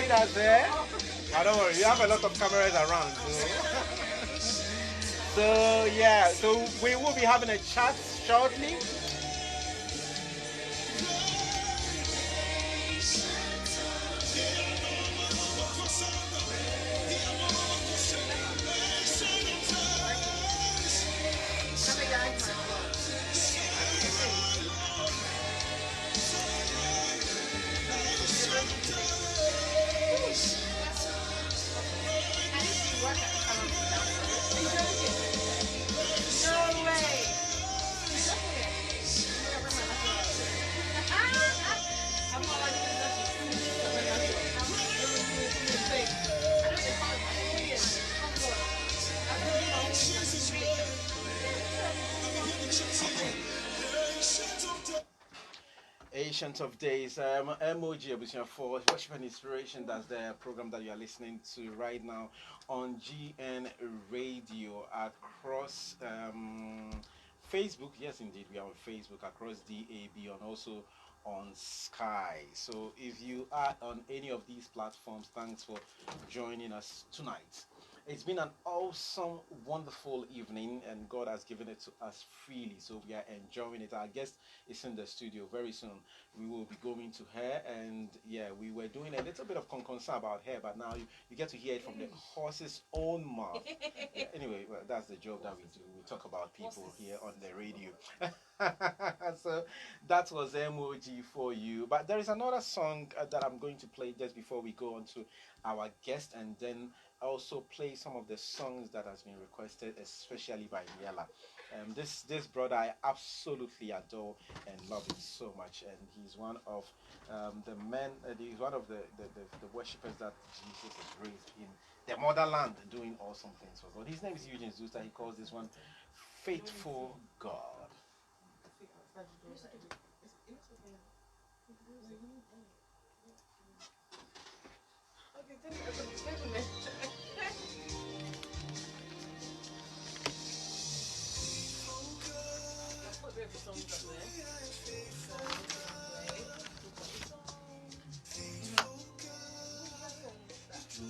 That's there. I don't worry. You have a lot of cameras around. So yeah, so we will be having a chat shortly. Cover your icon as well. Your face. Your resting face. Whew. I used to work at the salon downstairs. Are you joking? No way. Look at it. I'm gonna bring my natural out today. I'm not like this natural. Got my natural. Put me in fake. I know they call it, but it's weird. Oh God. I have to do my own like fake. Ancient of Days, MOG Ebusian for Worship and Inspiration. That's the program that you are listening to right now on GN Radio across Facebook. Yes, indeed, we are on Facebook across DAB and also on Sky. So if you are on any of these platforms, thanks for joining us tonight. It's been an awesome, wonderful evening, and God has given it to us freely, so we are enjoying it. Our guest is in the studio. Very soon we will be going to her, and yeah, we were doing a little bit of concern about her, but now you get to hear it from the horse's own mouth. Yeah, anyway, well, that's the job that we do. We talk about people here on the radio. So that was MOG for you. But there is another song that I'm going to play just before we go on to our guest, and then also play some of the songs that has been requested, especially by Niella. This brother I absolutely adore and love him so much, and he's one of the men. He's one of the worshippers that Jesus has raised in the motherland, doing awesome things for God. His name is Eugene Zuster. He calls this one "Faithful God." Okay, take a minute. I'll put the songs up there. So we can play. We've got the song.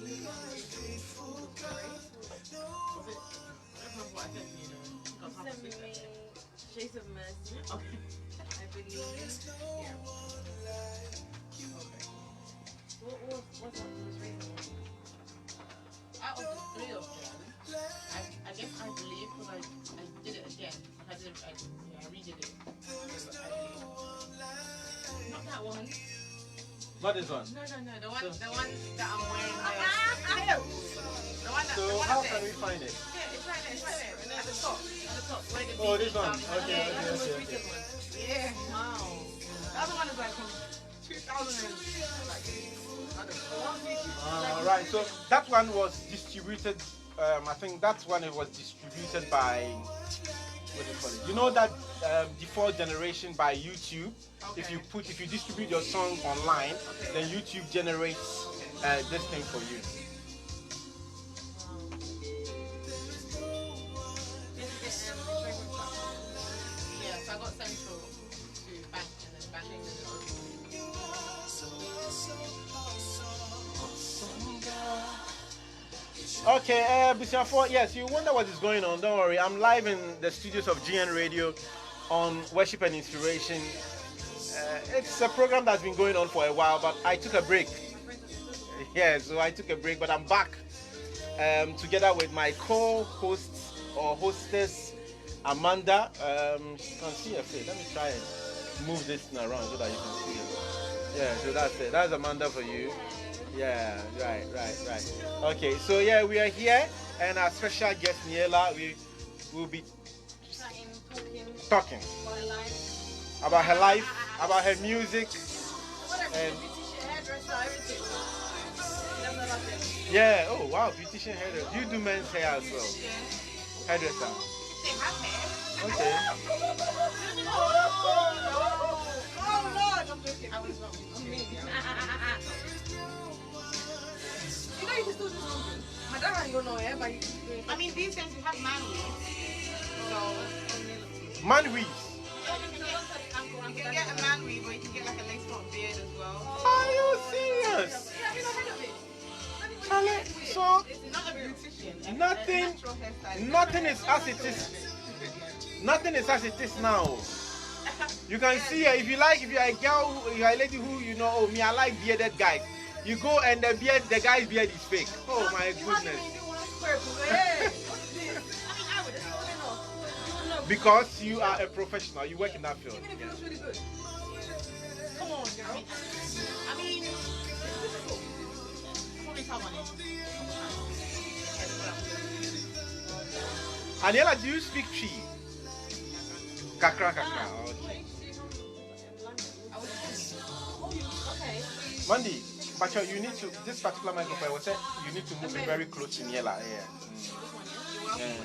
We have songs that we can praise. Was it? I don't remember what I said to you though. You sent me Shades of Mercy. Okay. I believe. Yeah. Okay. What's that most recent one? Out of the three of them, I guess I believe because I did it again. I redid it. So I believe. Not that one. Not this one. No. The one that I'm wearing there. The one that. So the one how there. can we find it? Yeah, it's right there. It's right there. And then at the top. Where the Oh, BB this one. sound is. Okay, Yeah, that's the most okay. recent one. Yeah. Wow. The other one is like from 2000 and like I don't know. Right. So that one was distributed. I think that's when it was distributed by. What do you call it? You know that default generation by YouTube. Okay. If you distribute your song online, then YouTube generates this thing for you. Yeah, so I got Central to Bank and then Bank to Okay, Bishop 4, yes, you wonder what is going on. Don't worry, I'm live in the studios of GN Radio on Worship and Inspiration. It's a program that's been going on for a while, but I took a break. Yeah, so I took a break, but I'm back together with my co-host or hostess, Amanda. You can see her face. Let me try and move this thing around so that you can see it. Yeah, so that's it. That's Amanda for you. Yeah, right. Okay, so yeah, we are here, and our special guest Niella, we will be talking about her life, about her music, and yeah. Oh wow, beautician hairdresser. You do men's hair as well. Hairdresser. Okay. You know you can still do something. My dad ain't gonna know it, but I mean, these days we have man weaves. So, Man weaves. you can get a man weave or you can get like a lace front beard as well. Are you serious? yeah, we not heard of it. Charlie, so It's not a beautician. nothing, A natural hairstyle. nothing is as it is. Nothing is as it is now. You can see her if you like. If you're a girl, you're a lady who you know. Oh, me, I like bearded guys. You go and the guy's beard is fake. Oh my goodness. Because you are a professional, you work in that field. Even if it looks really good. Come on, girl. I mean, probably someone else. Aniela, do you speak Chi? Kakra. Okay. Okay. Mandy, but you need to, this particular microphone, I said you need to move it very close to Niella. Yeah. Yeah.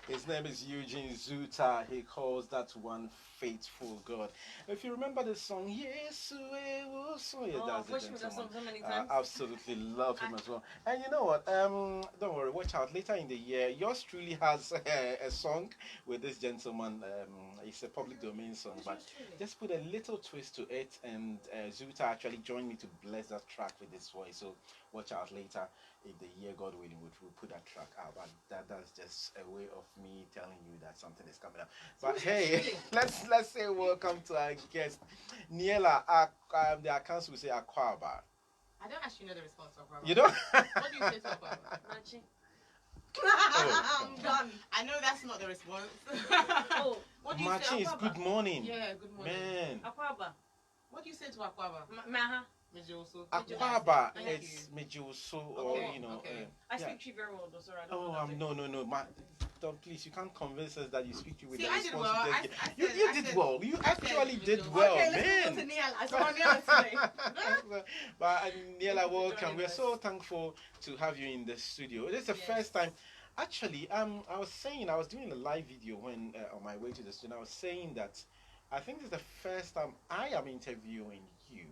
His name is Eugene Zuta. He calls that one faithful God. If you remember the song, yes, I've watched that song so many times. Absolutely love him as well. And you know what? Don't worry, watch out. Later in the year, yours truly has a song with this gentleman. It's a public domain song, but just put a little twist to it. And Zuta actually joined me to bless that track with his voice. So watch out later. If the year, God willing, we'll put that track out. But that's just a way of me telling you that something is coming up. But hey, let's say welcome to our guest, Niella. The accounts will say Akwaba. I don't actually know the response to Aquaba. You don't? What do you say to Aquaba? Matching. Oh, I'm done. I know that's not the response. Oh, what do you Machi say? is good morning. Yeah, good morning. Man. Aquaba. What do you say to Aquaba? Maha. Akwaba Thank is you. Mejoso Okay, or you know. okay. I yeah. speak Tree very well, though, sorry. I don't Oh, know that no. Don't please. You can't convince us that you speak to with See, the I did response well. you I just said- You I did said- well. You I said actually you did did well, well. Okay, let's man. go to Niella. I saw Niella today. But Niella, Thank you for welcome. joining We're us. so thankful to have you in the studio. This is the Yes. first time. Actually, I was doing a live video when on my way to the studio. I was saying that I think this is the first time I am interviewing you.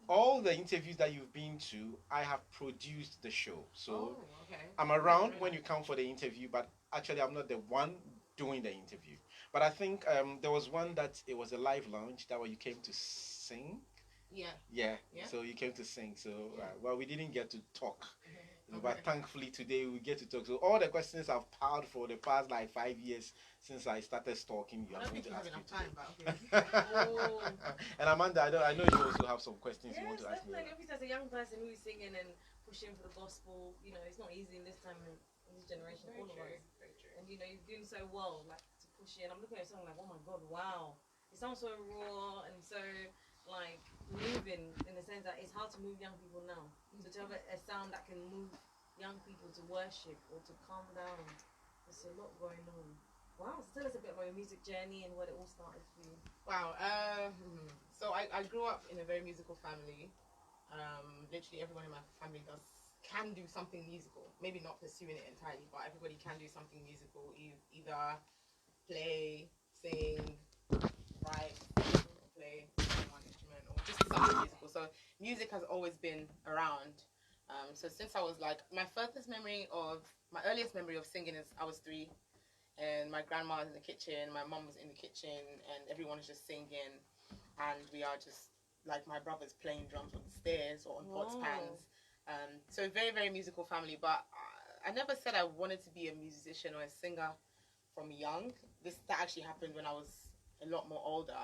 All the interviews that you've been to, I have produced the show. So okay. I'm around when you come for the interview, but actually I'm not the one doing the interview. But I think there was one that it was a live launch that where you came to sing. Yeah. Yeah. Yeah. So you came to sing. So Yeah. well, we didn't get to talk. Okay. But thankfully today we get to talk. So all the questions I've piled for the past like 5 years since I started stalking you, I I'm don't going think you to have ask enough you time, today. but okay. Oh. And Amanda, I know you also have some questions you want Yes, to ask me. definitely. Obviously, as a young person who is singing and pushing for the gospel, you know, it's not easy in this time in this generation, all of us. And you know, you're doing so well, like to push it. And I'm looking at your song like, oh my God, wow! It sounds so raw and so like moving in the sense that it's hard to move young people now. So to have a sound that can move young people to worship or to calm down, there's a lot going on. Wow, so tell us a bit about your music journey and what it all started for you. Wow. So I grew up in a very musical family. Literally everyone in my family can do something musical. Maybe not pursuing it entirely, but everybody can do something musical. Either play, sing, write, or play one instrument, or just something musical. So music has always been around. So since I was like, my earliest memory of singing is I was 3, and my grandma was in the kitchen, my mum was in the kitchen, and everyone was just singing, and we are just like my brother's playing drums on the stairs or on pots pans. So very very musical family, but I never said I wanted to be a musician or a singer from young. That actually happened when I was a lot more older.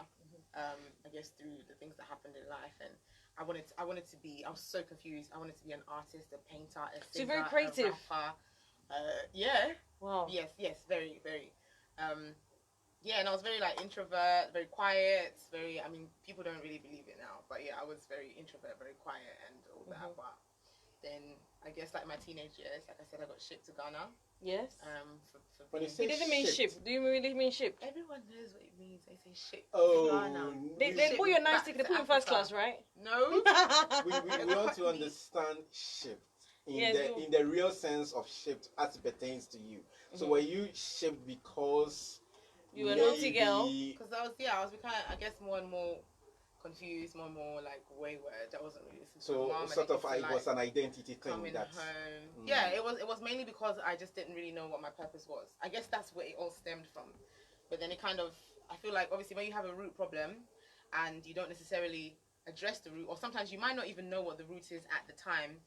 I guess through the things that happened in life, and I wanted to be. I was so confused. I wanted to be an artist, a painter, a singer, so you're very creative. A rapper. Yeah. Wow. Yes, very, very. Yeah, and I was very like introvert, very quiet, very. I mean, people don't really believe it now, but yeah, I was very introvert, very quiet, and all that. But then I guess like my teenage years, like I said, I got shipped to Ghana. Yes. For It doesn't mean ship. Do you really mean ship? Everyone knows what it means. They say ship. Oh, Ghana. They put you in nice ticket. They put you in first class, right? No. we want to understand shipped Yes, in the real sense of shipped as it pertains to you. So were you shipped because you were a naughty girl? Because I was becoming, I guess, more and more confused, more and more like wayward. I wasn't really listening to my mom, sort of it was an identity thing. Coming home. Yeah, it was mainly because I just didn't really know what my purpose was. I guess that's where it all stemmed from. But then it kind of, I feel like obviously when you have a root problem and you don't necessarily address the root, or sometimes you might not even know what the root is at the time,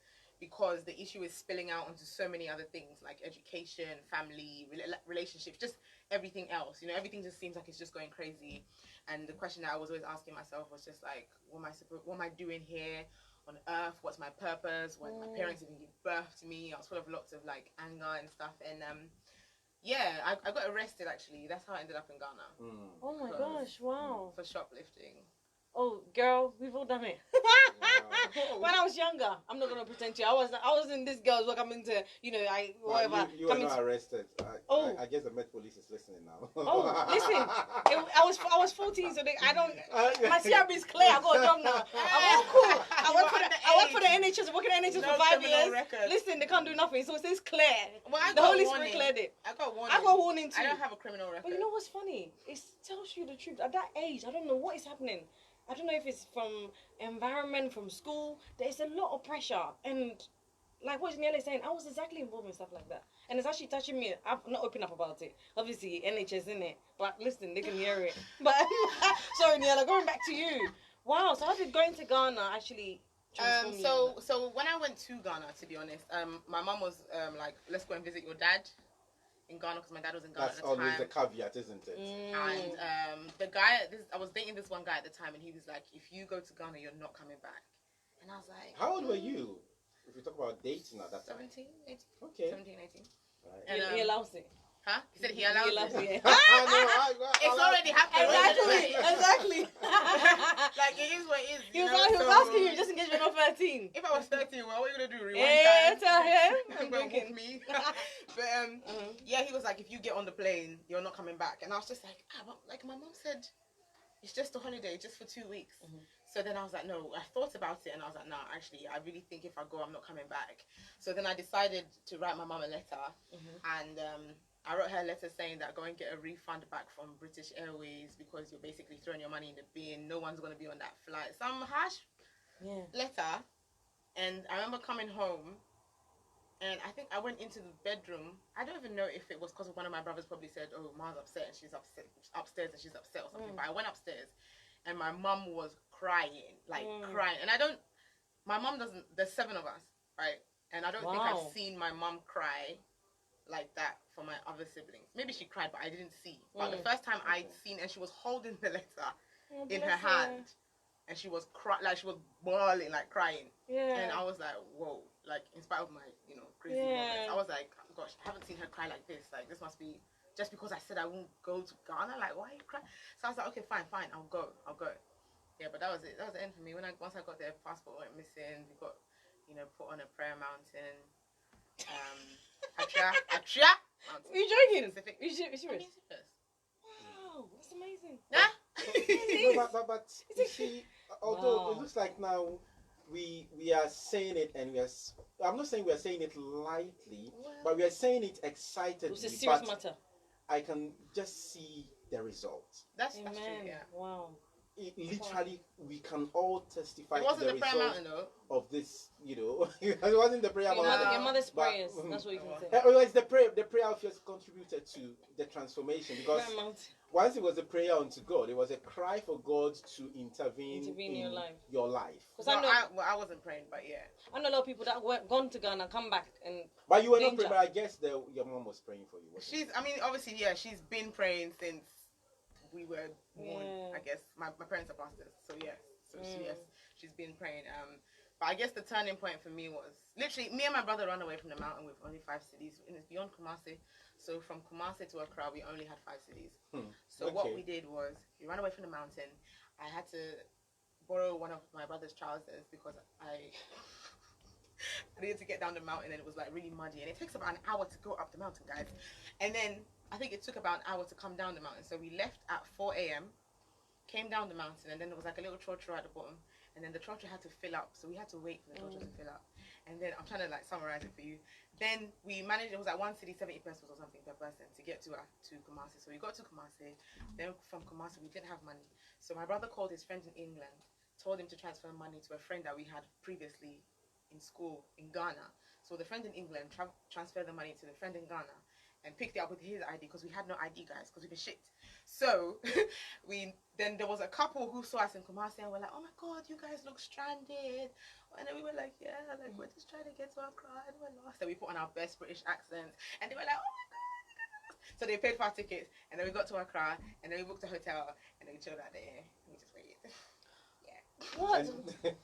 because the issue is spilling out onto so many other things like education, family, relationships, just everything else. You know, everything just seems like it's just going crazy. And the question that I was always asking myself was just like, what am I doing here on earth? What's my purpose? Why did my parents even give birth to me? I was full of lots of like anger and stuff. And yeah, I got arrested actually. That's how I ended up in Ghana. Oh my gosh! Wow. For shoplifting. Oh, girl, we've all done it. When I was younger, I'm not gonna pretend to you. I was in this girl's work. I'm into, whatever. You were not arrested. I guess the Met Police is listening now. Oh, listen, I was 14, so I don't. My CRB is clear. I got a job now. I'm all cool. I work for the NHS. I work in the NHS for 5 years. Record. Listen, they can't do nothing, so it says clear. Well, the Holy Spirit cleared it. I got warning. I got warning too. I don't have a criminal record. But you know what's funny? It tells you the truth. At that age, I don't know what is happening. I don't know if it's from environment, from school. There's a lot of pressure. And like what Niella is saying, I was exactly involved in stuff like that. And it's actually touching me. I'm not open up about it. Obviously, NHS in it. But listen, they can hear it. But sorry, Niella, going back to you. Wow, so how did going to Ghana actually transform you? So when I went to Ghana, to be honest, my mom was like, let's go and visit your dad in Ghana, because my dad was in Ghana That's at the time. always the caveat, isn't it? And the guy, I was dating this one guy at the time, and he was like, if you go to Ghana, you're not coming back. And I was like, how old were you? If we talk about dating at that time. 17, 18. Okay. 17, 18. Right. And, he allows it. Huh? He said he allows it. It's already happened. Exactly. Like, it is what it is. He was asking you just in case you're not 13. If I was 13, well, what are you going to do? Rewind time? Tell him. I'm going to whoop me. But, yeah, he was like, if you get on the plane, you're not coming back. And I was just like, like my mom said, it's just a holiday, just for 2 weeks. So then I was like, no, I thought about it, and I was like, no, actually, I really think if I go, I'm not coming back. So then I decided to write my mum a letter, and I wrote her a letter saying that go and get a refund back from British Airways because you're basically throwing your money in the bin. No one's going to be on that flight. Some harsh letter. And I remember coming home, and I think I went into the bedroom. I don't even know if it was because one of my brothers probably said, oh, Ma's upset and she's upstairs and she's upset or something. But I went upstairs, and my mum was crying, crying. And my mum doesn't, there's 7 of us, right? And I don't think I've seen my mum cry like that for my other siblings. Maybe she cried, but I didn't see. But the first time I'd seen, and she was holding the letter in her hand, and she was she was bawling, like crying. And I was like, whoa, like in spite of my, crazy moments, I was like, gosh, I haven't seen her cry like this. Like, this must be just because I said I won't go to Ghana. Like, why are you crying? So I was like, okay, fine, I'll go. Yeah, but that was it. That was the end for me. Once I got there, passport went missing. We got, put on a prayer mountain. Atria. mountain. Are you joking? Specific. Are you serious? I mean, serious. Wow, that's amazing. Yeah. No, but you see, although it Wow. looks like now we are saying it and I'm not saying we are saying it lightly, but we are saying it excitedly. It's a serious but matter. I can just see the result. That's Amen. true. Yeah. Wow. Literally, we can all testify It to wasn't the the prayer result mountain though. of this. It wasn't the prayer mountain. Your mother's But- prayers. That's what you can say. It's the prayer. The prayer of yours contributed to the transformation because Prayer mountain. once it was a prayer unto God, it was a cry for God to intervene Intervene in your life. Your life. Because I wasn't praying, but yeah. I know a lot of people that were gone to Ghana, come back, and But you were not Danger. praying. But I guess your mom was praying for you. Wasn't She's, I mean, obviously, yeah, she's been praying since we were born. Yeah. I guess my parents are pastors, so yes, Mm. she's been praying. But I guess the turning point for me was literally me and my brother ran away from the mountain with only 5 cities, and it's beyond Kumasi. So from Kumasi to Accra, we only had 5 cities. So what Okay. we did was we ran away from the mountain. I had to borrow one of my brother's trousers because I needed to get down the mountain, and it was like really muddy, and it takes about an hour to go up the mountain, guys. And then I think it took about an hour to come down the mountain. So we left at 4 a.m., came down the mountain, and then there was like a little trotro at the bottom, and then the trotro had to fill up, so we had to wait for the trotro to fill up. And then I'm trying to like summarize it for you. Then we managed, it was like one city, 70 pesos or something per person to get to Kumasi. So we got to Kumasi. Then from Kumasi we didn't have money, so my brother called his friend in England, told him to transfer money to a friend that we had previously in school in Ghana. So the friend in England transferred the money to the friend in Ghana and picked it up with his ID because we had no ID, guys, because we were shit. So then there was a couple who saw us in Kumasi and were like, oh my God, you guys look stranded. And then we were like, yeah, like we're just trying to get to Accra and we're lost. And we put on our best British accents and they were like, oh my God. So they paid for our tickets and then we got to Accra and then we booked a hotel and then we chilled out there and we just waited. what?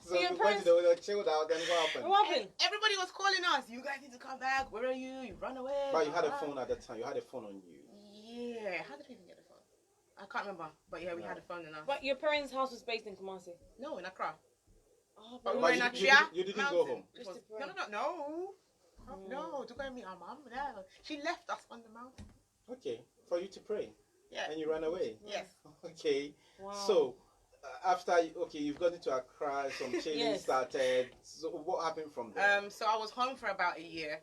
so your you went to the chilled out. Then what happened? What happened? Everybody was calling us. You guys need to come back. Where are you? You run away. But you had a phone at the time. You had a phone on you. Yeah. How did we even get a phone? I can't remember. But yeah, we had a phone in us. But your parents' house was based in Kumasi. No, in Accra. Oh, But we But were in you Atria didn't go Mountain, home? which Just was- to pray. No, to go and meet our mom. No. She left us on the mountain. Okay, for you to pray, Yeah. and you ran away. Yes. Okay, Wow. so after you've gone into Accra, some chilling Yes. started. So what happened from there? So I was home for about a year,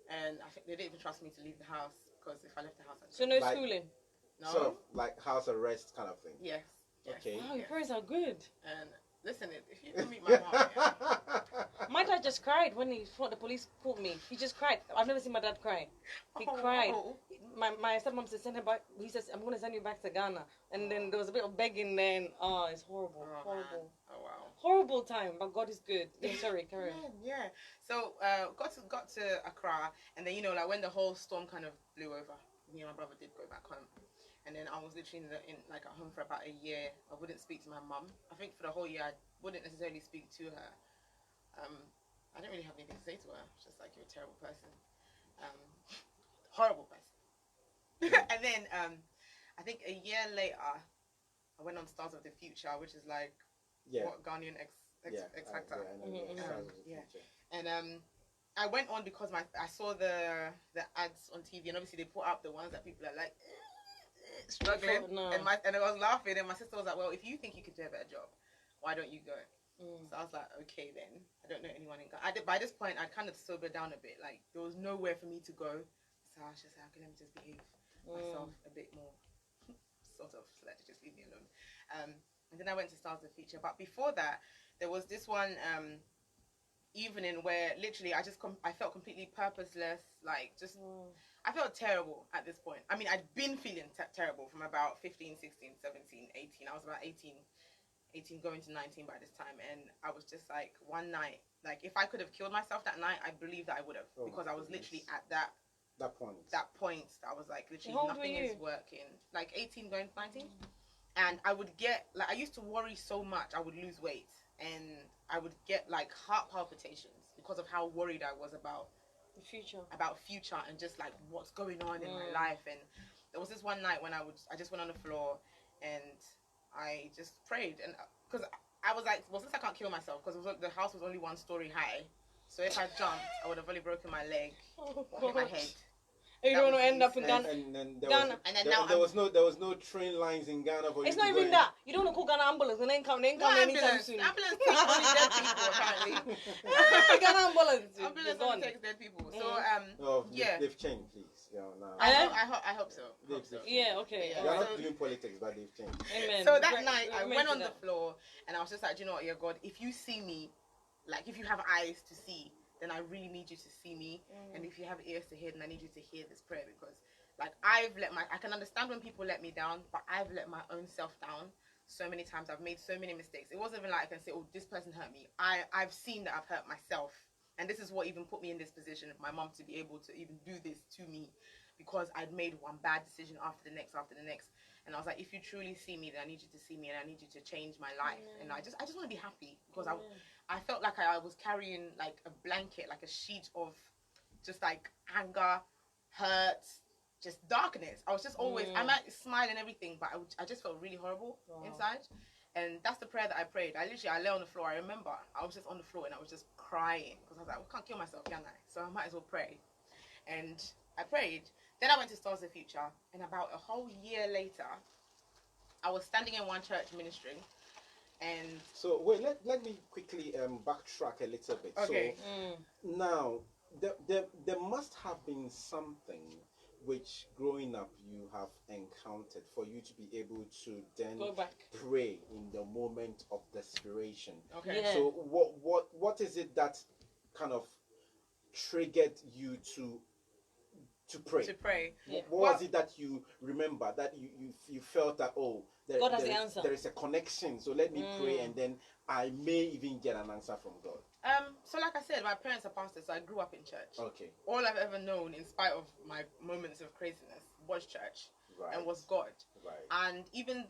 and I think they didn't even trust me to leave the house because if I left the house, I'd So no Like- schooling. no. Sort of like house arrest kind of thing. Yes. Yes. Okay. Wow, your Yes. parents are good. And listen, if you can meet my mom, yeah. My dad just cried when he thought the police caught me. He just cried. I've never seen my dad cry. He cried. Oh. My stepmom said send him back. He says I'm going to send you back to Ghana. And then there was a bit of begging. Then it's horrible, Oh, horrible, man. Oh wow. horrible time. But God is good. Yeah, sorry, carry on. Yeah. So got to Accra, and then like when the whole storm kind of blew over, me and my brother did go back home, and then I was literally like at home for about a year. I wouldn't speak to my mum. I think for the whole year I wouldn't necessarily speak to her. I didn't really have anything to say to her. It's just like, you're a terrible person, horrible person. And then I think a year later, I went on Stars of the Future, which is like Yeah. what Ghanaian X Factor. I know, Mhm, yeah, mhm. Stars of the Yeah. Future. And I went on because I saw the ads on TV, and obviously they put up the ones that people are like struggling, Oh, no. and I was laughing, and my sister was like, "Well, if you think you could do a better job, why don't you go?" So I was like, "Okay, then." I don't know anyone in Ghana. By this point, I'd kind of sobered down a bit. Like there was nowhere for me to go, so I was just like, "Okay, let me just behave myself a bit more, sort of, so that they just leave me alone." And then I went to Stars of the Future, but before that, there was this one evening where literally I felt completely purposeless, like just I felt terrible at this point. I mean, I'd been feeling terrible from about 15, 16, 17, 18. I was about 18 going to 19 by this time, and I was just like, one night, like if I could have killed myself that night, I believe that I would have, Oh because my I was goodness. literally at that point. I was like, literally How old nothing were is you? working, like 18 going to 19. And I would get, like, I used to worry so much I would lose weight, and I would get like heart palpitations because of how worried I was about The future. future and just like what's going on in my life. And there was this one night when I just went on the floor and I just prayed, and because I was like, well, since I can't kill myself, because the house was only 1 story high, so if I jumped I would have only broken my leg Oh, or hit my head. You don't want to end up in Ghana. And then there Ghana. was, And then there, now there was no train lines in Ghana for It's you not to go even in. that. You don't want to call Ghana ambulance and then come no anytime ambulance. soon. Ambulance takes only dead people apparently. Ghana ambulance. Ambulance Gone. only takes dead people. So Oh, yeah. they've changed, please. Yeah, now. I hope so. They've Hope so. changed. Yeah, okay. Yeah. They're alright. not doing politics, but they've changed. Amen. So that night I Amen went to on the that. floor and I was just like, do you know what, yeah, God, if you see me, like if you have eyes to see, then I really need you to see me. And if you have ears to hear, then I need you to hear this prayer, because like I can understand when people let me down, but I've let my own self down so many times. I've made so many mistakes. It wasn't even like I can say, oh, this person hurt me. I've seen that I've hurt myself. And this is what even put me in this position of my mom to be able to even do this to me, because I'd made one bad decision after the next. And I was like, if you truly see me, then I need you to see me, and I need you to change my life. And I just want to be happy, because I felt like I was carrying like a blanket, like a sheet of just like anger, hurt, just darkness. I was just always, I might smile and everything, but I just felt really horrible inside. And that's the prayer that I prayed. I lay on the floor. I remember I was just on the floor and I was just crying, because I was like, I can't kill myself, can I? So I might as well pray. And I prayed. Then I went to Stars of the Future, and about a whole year later, I was standing in one church ministering, and So wait, let me quickly backtrack a little bit. okay. So now there must have been something which growing up you have encountered for you to be able to then Go back. pray in the moment of desperation. Okay. Yeah. So what is it that kind of triggered you to pray? To pray. Yeah. What was it that you remember that you felt that, oh, God has the answer. there is a connection, so let me pray, and then I may even get an answer from God. So like I said, my parents are pastors, so I grew up in church. Okay. All I've ever known, in spite of my moments of craziness, was church. Right. And was God. Right. And even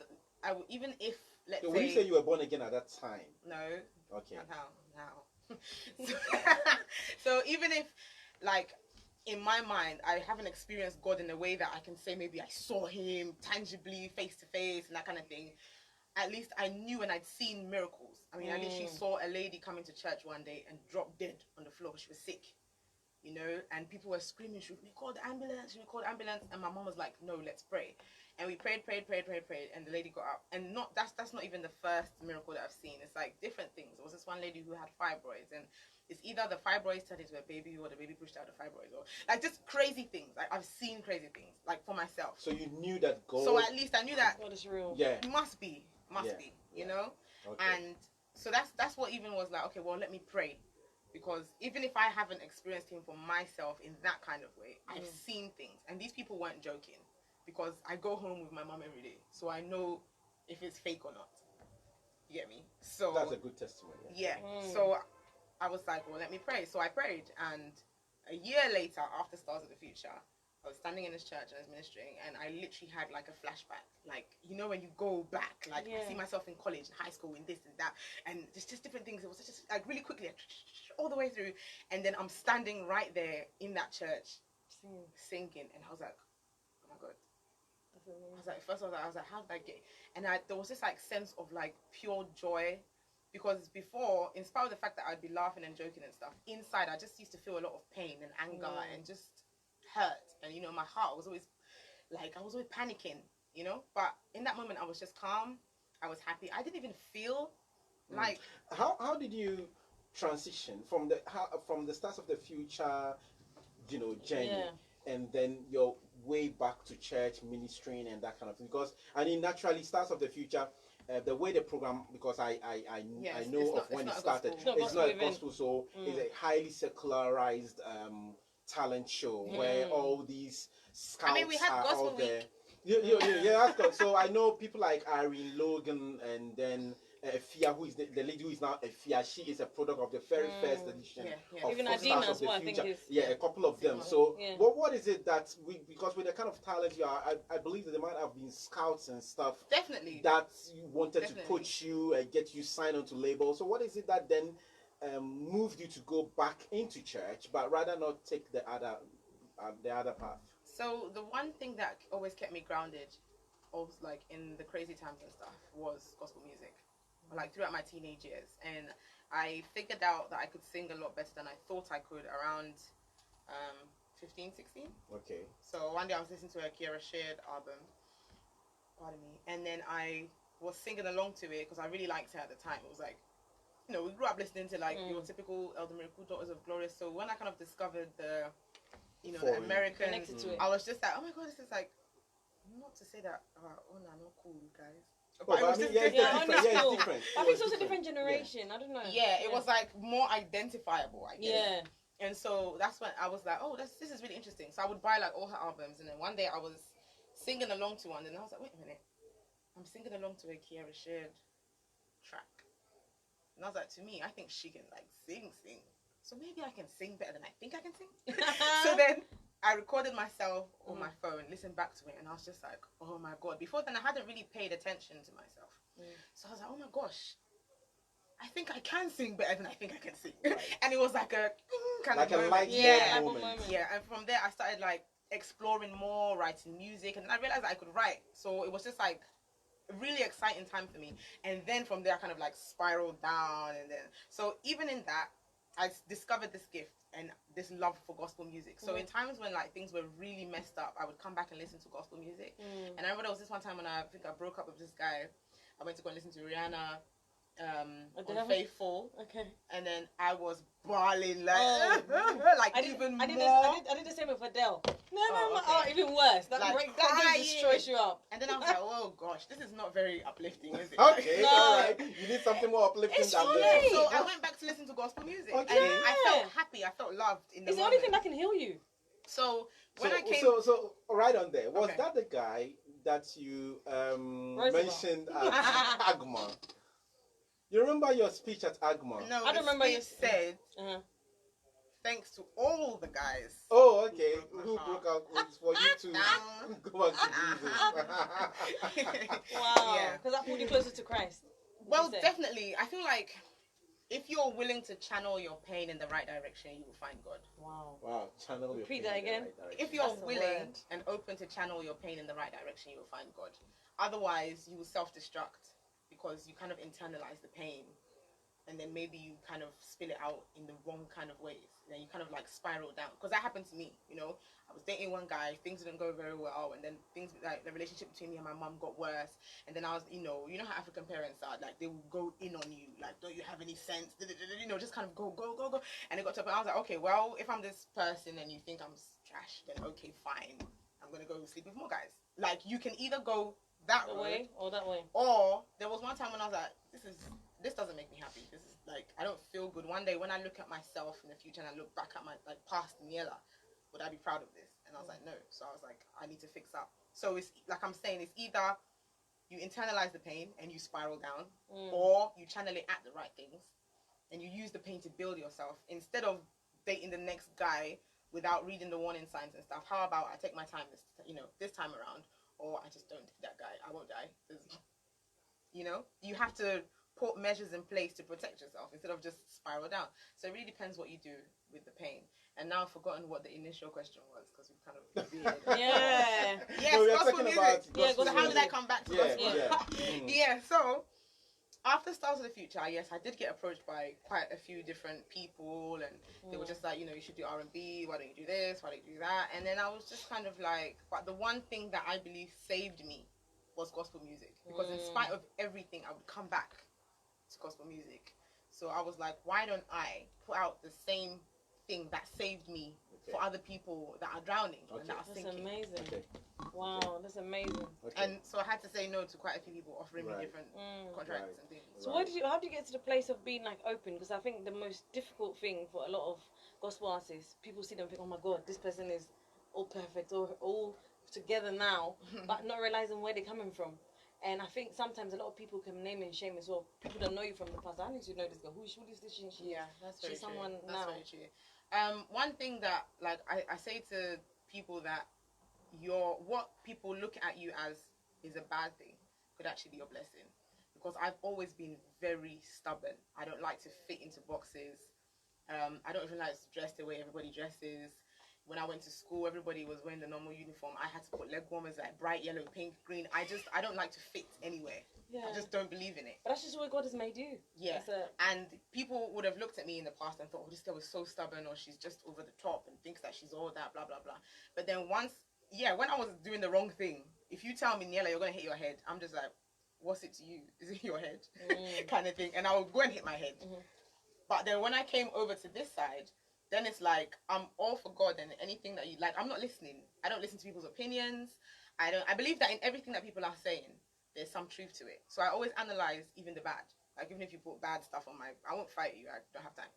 if let's So say, when you say you were born again at that time? no, Okay. not now. so, so even if, like, in my mind, I haven't experienced God in a way that I can say maybe I saw him tangibly, face to face, and that kind of thing, at least I knew and I'd seen miracles. I mean, I literally saw a lady come into church one day and drop dead on the floor. She was sick, you know, and people were screaming, should we call the ambulance? Should we call the ambulance? And my mom was like, no, let's pray. And we prayed, and the lady got up. And that's not even the first miracle that I've seen. It's like different things. There was this one lady who had fibroids, and it's either the fibroids turned into a baby or the baby pushed out the fibroids, or like just crazy things. Like I've seen crazy things, like for myself. So you knew that God. So at least I knew that God is real. Yeah. must be, you know. Okay. And so that's what even was like, okay, well, let me pray, because even if I haven't experienced him for myself in that kind of way, I've seen things, and these people weren't joking, because I go home with my mom every day, so I know if it's fake or not. You get me? So That's a good testimony. yeah. So I was like, well, let me pray. So I prayed, and a year later, after Stars of the Future, I was standing in this church and I was ministering, and I literally had like a flashback. Like, you know, when you go back, like I see myself in college, in high school, in this and that, and just different things. It was just like really quickly, all the way through, and then I'm standing right there in that church, singing, and I was like, oh my God. I was like, first I was like, how did I get? And there was this like sense of like pure joy, because before, in spite of the fact that I'd be laughing and joking and stuff, inside I just used to feel a lot of pain and anger and just hurt, and you know, my heart was always like, I was always panicking, you know. But in that moment, I was just calm. I was happy. I didn't even feel like. How did you transition from the Stars of the Future, you know, journey, and then your way back to church ministering and that kind of thing? Because I mean, naturally, Stars of the Future, the way the program, because I know of when it started, it's not a gospel, so it's a highly secularized talent show where all these scouts we had are gospel out there. week. Yeah, that's good. So I know people like Irene Logan, and then Fia, who is the lady who is now Fia. She is a product of the very first edition of Even Stars Adina of as the well, I think Future. is. Yeah, a couple of them. So Yeah. what is it that because with the kind of talent you are, I believe that there might have been scouts and stuff Definitely. that you wanted to push you and get you signed onto label. So what is it that then moved you to go back into church, but rather not take the other path? So the one thing that always kept me grounded, also like in the crazy times and stuff, was gospel music. Like throughout my teenage years, and I figured out that I could sing a lot better than I thought I could around 15, 16. Okay. So one day I was listening to a Kiera Shared album, pardon me, and then I was singing along to it because I really liked her at the time. It was like, you know, we grew up listening to like your typical El Miracle, Daughters of Gloria. So when I kind of discovered the, you know, the Foreign. American, Connected to it. I was just like, oh my god, this is like, not to say that, oh no, not cool, guys. But it was I mean, just yeah, it's different. different. Yeah, it's Cool. different. I think it's also a different generation. I don't know. Yeah, it was like more identifiable, I guess. Yeah. And so that's when I was like, oh, this is really interesting. So I would buy like all her albums, and then one day I was singing along to one, and I was like, wait a minute, I'm singing along to a Kiera Shared track. And I was like, to me, I think she can like sing. So maybe I can sing better than I think I can sing. So then I recorded myself on my phone, listened back to it, and I was just like, oh my god. Before then, I hadn't really paid attention to myself. So I was like, oh my gosh, I think I can sing better than I think I can sing. Right. And it was like a kind Like of a moment. light Yeah. bulb moment. Moment. Yeah, and from there I started like exploring more, writing music, and then I realized that I could write. So it was just like a really exciting time for me. And then from there I kind of like spiraled down, and then so even in that I discovered this gift and this love for gospel music. So in times when like things were really messed up, I would come back and listen to gospel music. And I remember there was this one time when I think I broke up with this guy. I went to go and listen to Rihanna on Faithful. Okay. And then I was bawling like, like I did more. I did the same with Adele. No, okay. Even worse. That Like that crying. just destroys you up. And then I was like, oh gosh, this is not very uplifting, is it? Okay, No. all right. You need something more uplifting It's than funny. this. So I went back to listen to gospel music. Okay. And I felt happy. I felt loved in the It's the moment. only thing that can heal you. So when so, I came, so right on there. Was Okay. that the guy that you Roosevelt. mentioned at Agma? You remember your speech at Agma? no, I don't remember you you- said Uh-huh. thanks to all the guys. Oh, okay. Who Who broke broke out was for you to go back to Jesus? Wow. Yeah. Because that pulled you closer to Christ. Well, You say. definitely. I feel like if you're willing to channel your pain in the right direction, you will find God. Wow. Wow, channel your Repeat pain that in the again. right direction. If you're That's the willing word. and open to channel your pain in the right direction, you will find God. Otherwise, you will self-destruct because you kind of internalize the pain, and then maybe you kind of spill it out in the wrong kind of ways. Then you kind of like spiral down. Because that happened to me, you know. I was dating one guy, things didn't go very well, and then things like the relationship between me and my mum got worse. And then I was, you know how African parents are, like they will go in on you, like, don't you have any sense? You know, just kind of go. And it got to a point I was like, okay, well, if I'm this person and you think I'm trash, then okay, fine. I'm gonna go sleep with more guys. Like you can either go that That road, way or that way. or there was one time when I was like, this doesn't make me happy. This is like, I don't feel good. One day when I look at myself in the future and I look back at my like past Niella, would I be proud of this? And I was like, no. So I was like, I need to fix up. So it's like I'm saying, it's either you internalize the pain and you spiral down, or you channel it at the right things and you use the pain to build yourself instead of dating the next guy without reading the warning signs and stuff. How about I take my time this time around, or I just don't date that guy. I won't die. You have to put measures in place to protect yourself instead of just spiral down. So it really depends what you do with the pain. And now I've forgotten what the initial question was because we kind of veered. Yeah. Yes, No, we are gospel talking music. about Yeah, gospel So how did I music. come back to Yeah, gospel? yeah. Yeah, so after Stars of the Future, yes, I did get approached by quite a few different people, and they were just like, you should do R&B, why don't you do this, why don't you do that? And then I was just kind of like, but the one thing that I believe saved me was gospel music, because in spite of everything, I would come back to gospel music. So I was like, why don't I put out the same thing that saved me for other people that are drowning and that are That's sinking? amazing. Okay. Wow, that's amazing. Okay. And so I had to say no to quite a few people offering me Right. different contracts and things. So how did you get to the place of being like open? Because I think the most difficult thing for a lot of gospel artists, people see them and think, oh my God, this person is all perfect, all together now, but not realizing where they're coming from. And I think sometimes a lot of people can name and shame as well. People don't know you from the past. I need to know this girl. Who is this? Yeah, that's very She's true. someone That's now. very true. One thing that like I say to people that what people look at you as is a bad thing could actually be a blessing, because I've always been very stubborn. I don't like to fit into boxes. I don't even like to dress the way everybody dresses. when I went to school, everybody was wearing the normal uniform. I had to put leg warmers like bright yellow, pink, green. I don't like to fit anywhere. Yeah. I just don't believe in it. But that's just what God has made you. Yeah. And people would have looked at me in the past and thought, oh, this girl was so stubborn, or she's just over the top and thinks that she's all that, blah, blah, blah. But then when I was doing the wrong thing, if you tell me, Niella, you're going to hit your head, I'm just like, what's it to you? Is it your head? Kind of thing. And I would go and hit my head. But then when I came over to this side, then it's like, I'm all for God, and anything that you like, I'm not listening. I don't listen to people's opinions. I believe that in everything that people are saying, there's some truth to it. So I always analyze even the bad. Like, even if you put bad stuff on I won't fight you. I don't have time.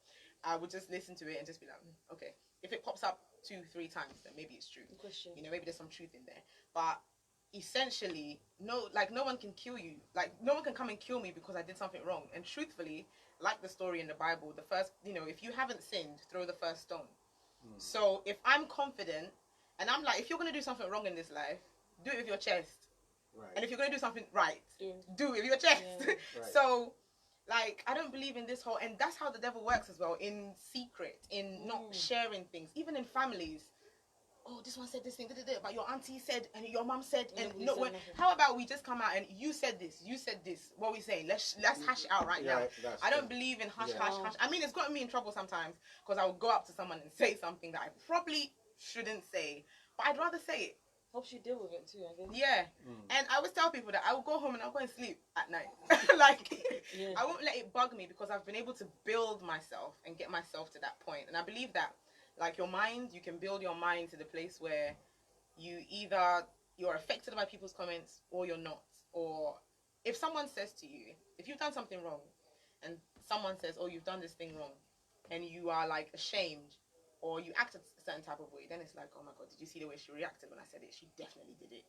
I would just listen to it and just be like, okay. If it pops up 2-3 times, then maybe it's true. You know, maybe there's some truth in there. But essentially, no one can kill you. Like, no one can come and kill me because I did something wrong. And truthfully, like the story in the Bible, the first, if you haven't sinned, throw the first stone. So if I'm confident, and I'm like, if you're going to do something wrong in this life, do it with your chest. Right. And if you're going to do something right, do it with your chest. Yeah. Right. So, like, I don't believe in this whole, and that's how the devil works as well, in secret, in not sharing things, even in families. Oh, this one said this thing, but your auntie said, and your mom said, and how about we just come out and you said this, what are we saying? Let's hash it out right now. I don't believe in hush. I mean, it's gotten me in trouble sometimes, because I would go up to someone and say something that I probably shouldn't say, but I'd rather say it. Helps you deal with it too, I guess. Yeah. And I always tell people that I will go home and I'll go and sleep at night. Like, I won't let it bug me, because I've been able to build myself and get myself to that point. And I believe that, like, your mind, you can build your mind to the place where you're affected by people's comments or you're not. Or if someone says to you, if you've done something wrong and someone says, oh, you've done this thing wrong, and you are, like, ashamed, or you act a certain type of way, then it's like, oh my God, did you see the way she reacted when I said it? She definitely did it.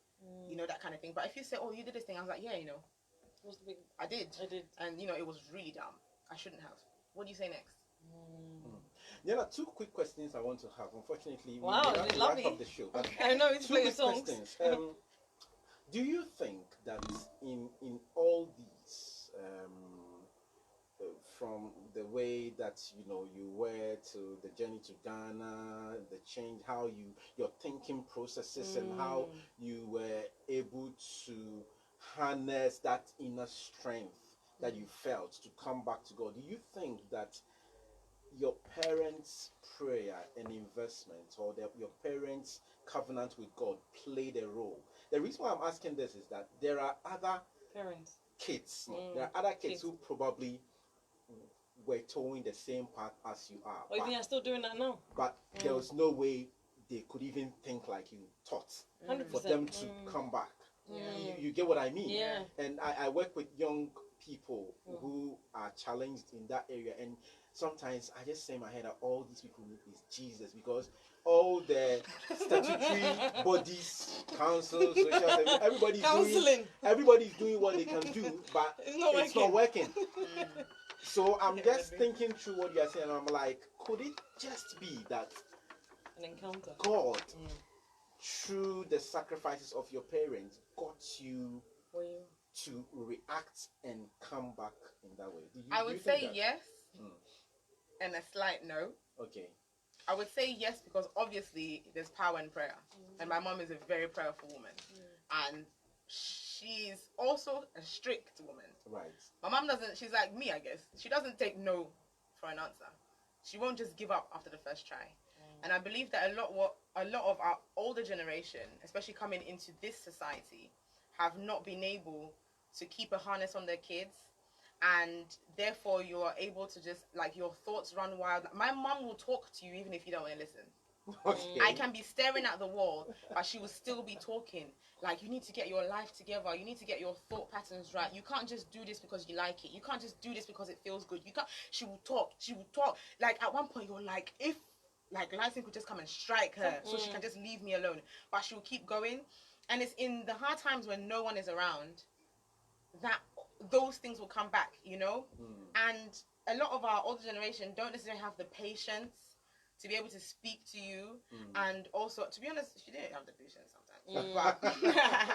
You know, that kind of thing. But if you say, oh, you did this thing, I was like, yeah, What's the big... I did. And, it was really dumb. I shouldn't have. What do you say next? There are 2 quick questions I want to have. Unfortunately, we Wow, have to lovely. wrap up the show. But I know, it's 2 playing quick songs. questions. Do you think that in all these, from the way that you were to the journey to Ghana, the change, how your thinking processes, and how you were able to harness that inner strength that you felt to come back to God, do you think that your parents' prayer and investment, or your parents' covenant with God, played a role? The reason why I'm asking this is that there are other Parents. kids. There are other kids who probably were towing the same path as you are. Oh, you think I'm still doing that now? But there was no way they could even think like you thought 100%. for them to come back. You get what I mean? Yeah. And I work with young people who are challenged in that area, and sometimes I just say in my head that all these people need is Jesus, because all the statutory bodies, councils, social service, everybody's doing what they can do, but it's not working. So I'm just thinking through what you're saying, and I'm like, could it just be that an encounter, God, through the sacrifices of your parents, got you to react and come back in that way? I would say yes, and a slight no. Okay. I would say yes, because obviously there's power in prayer, and my mom is a very prayerful woman, and she's also a strict woman. Right. My mom doesn't. She's like me, I guess. She doesn't take no for an answer. She won't just give up after the first try. And I believe that a lot of our older generation, especially coming into this society, have not been able to keep a harness on their kids, and therefore you are able to just, like, your thoughts run wild. My mom will talk to you even if you don't want to listen. Okay. I can be staring at the wall, but she will still be talking. Like, you need to get your life together. You need to get your thought patterns right. You can't just do this because you like it. You can't just do this because it feels good. You can't. She will talk. Like, at one point, you're like, if, like, lightning could just come and strike her, so she can just leave me alone. But she will keep going. And it's in the hard times when no one is around that those things will come back, And a lot of our older generation don't necessarily have the patience to be able to speak to you, and also, to be honest, she didn't have the patience sometimes. But,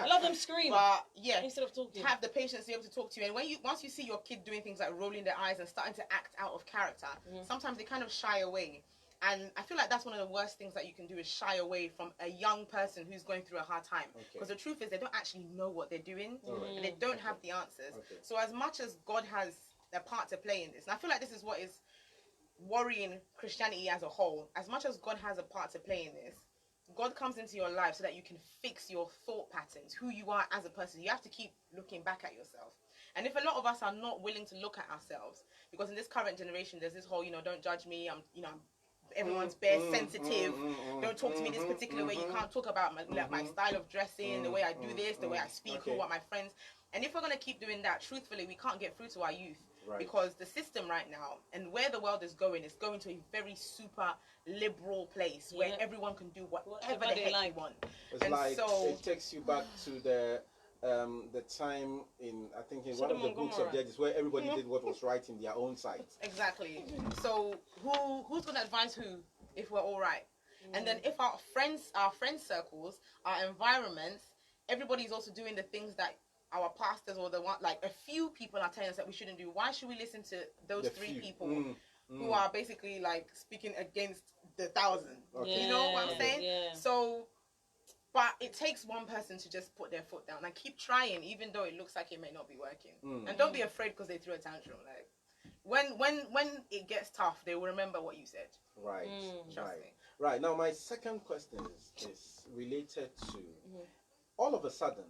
I love them scream. But yeah, instead of talking, have the patience to be able to talk to you. And once you see your kid doing things like rolling their eyes and starting to act out of character, sometimes they kind of shy away. And I feel like that's one of the worst things that you can do is shy away from a young person who's going through a hard time. Because the truth is they don't actually know what they're doing and they don't have the answers. So as much as God has a part to play in this, and I feel like this is what is worrying Christianity as a whole, as much as God has a part to play in this, God comes into your life so that you can fix your thought patterns, who you are as a person. You have to keep looking back at yourself. And if a lot of us are not willing to look at ourselves, because in this current generation, there's this whole, don't judge me, I'm everyone's bare sensitive. Don't talk to me this particular way. You can't talk about my style of dressing, the way I do this, the way I speak, who are my friends. And if we're going to keep doing that, truthfully, we can't get through to our youth. Because the system right now and where the world is going to a very super liberal place where everyone can do whatever the heck they want. It's and like so, it takes you back to the time in I think in one of the books of Judges where everybody did what was right in their own sight. Exactly. So who's going to advise who if we're all right? And then if our friend circles, our environments, everybody's also doing the things that our pastors or the one, like a few people are telling us that we shouldn't do. Why should we listen to those three people who are basically like speaking against the 1,000? You know what I'm saying? So, but it takes one person to just put their foot down and keep trying, even though it looks like it may not be working. And don't be afraid because they threw a tantrum. Like when it gets tough, they will remember what you said. Right. Right. Now, my second question is related to all of a sudden,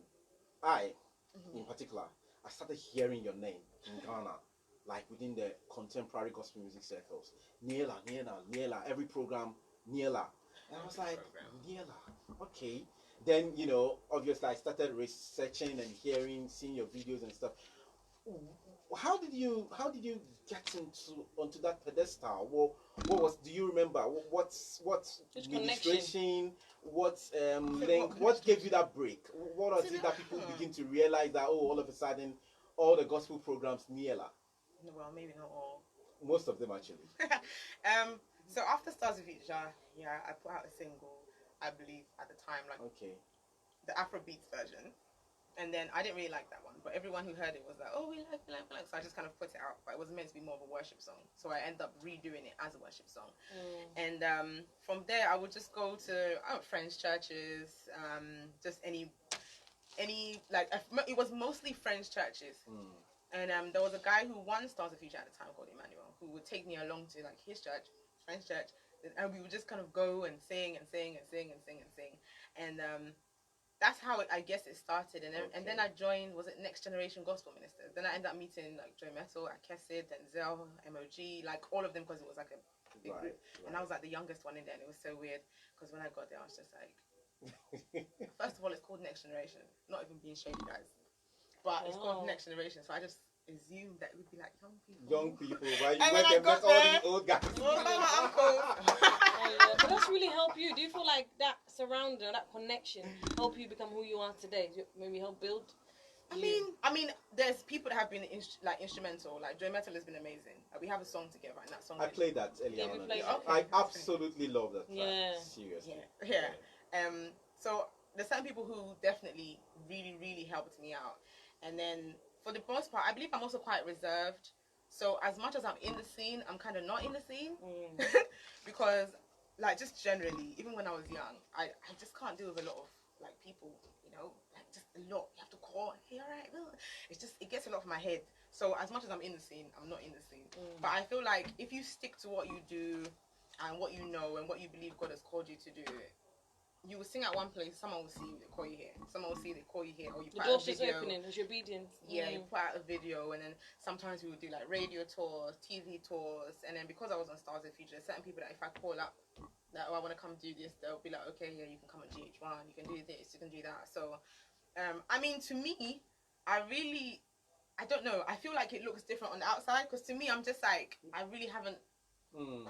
in particular, I started hearing your name in Ghana, like within the contemporary gospel music circles. Niella, every program, Niella. And I was like, Niella, okay. Then, obviously I started researching and seeing your videos and stuff. How did you get onto that pedestal? What was? Do you remember? What's administration? What link? What gave you that break? What was it that people begin to realize that all of a sudden all the gospel programs Niella? Well, maybe not all. Most of them actually. So after Stars of Future, I put out a single, I believe at the time, the Afrobeats version. And then I didn't really like that one, but everyone who heard it was like, oh, we like. So I just kind of put it out, but it was meant to be more of a worship song. So I ended up redoing it as a worship song. And from there, I would just go to friends' churches, just any it was mostly friends' churches. And there was a guy who won Stars of Future at the time called Emmanuel, who would take me along to his church, friends' church, and we would just kind of go and sing and sing and sing and sing and sing. And that's how I guess it started, and then I joined. Was it Next Generation Gospel Ministers? Then I ended up meeting Joy Metal, Akesid, Denzel, MOG, all of them because it was like a big group. And I was like the youngest one in there, and it was so weird because when I got there, I was just like, first of all, it's called Next Generation. Not even being shady, guys, but it's called Next Generation. So I just assumed that it would be like young people. Right? You went and met all these old guys. My uncle. But that's really help you. Do you feel like that surrounding, that connection, help you become who you are today? Maybe help build. I mean, there's people that have been instrumental. Like Joy Metal has been amazing. We have a song together, and that song. I played that earlier on. I absolutely love that track. Seriously. So there's some people who definitely really, really helped me out, and then for the most part, I believe I'm also quite reserved. So as much as I'm in the scene, I'm kind of not in the scene because, just generally, even when I was young, I just can't deal with a lot of people, just a lot. You have to call, hey, all right. It gets a lot from my head. So as much as I'm in the scene, I'm not in the scene. But I feel like if you stick to what you do and what you know and what you believe God has called you to do, you will sing at one place, someone will see you, they call you here. Someone will see, they call you here. Or you put out a video. Opening, it's your obedience. Yeah, you put out a video, and then sometimes we would do radio tours, TV tours, and then because I was on Stars of Future, certain people that if I call up, that I want to come do this, they'll be like, okay, yeah, you can come on GH1, you can do this, you can do that. So, to me, I don't know, I feel like it looks different on the outside, because to me, I'm just like, I really haven't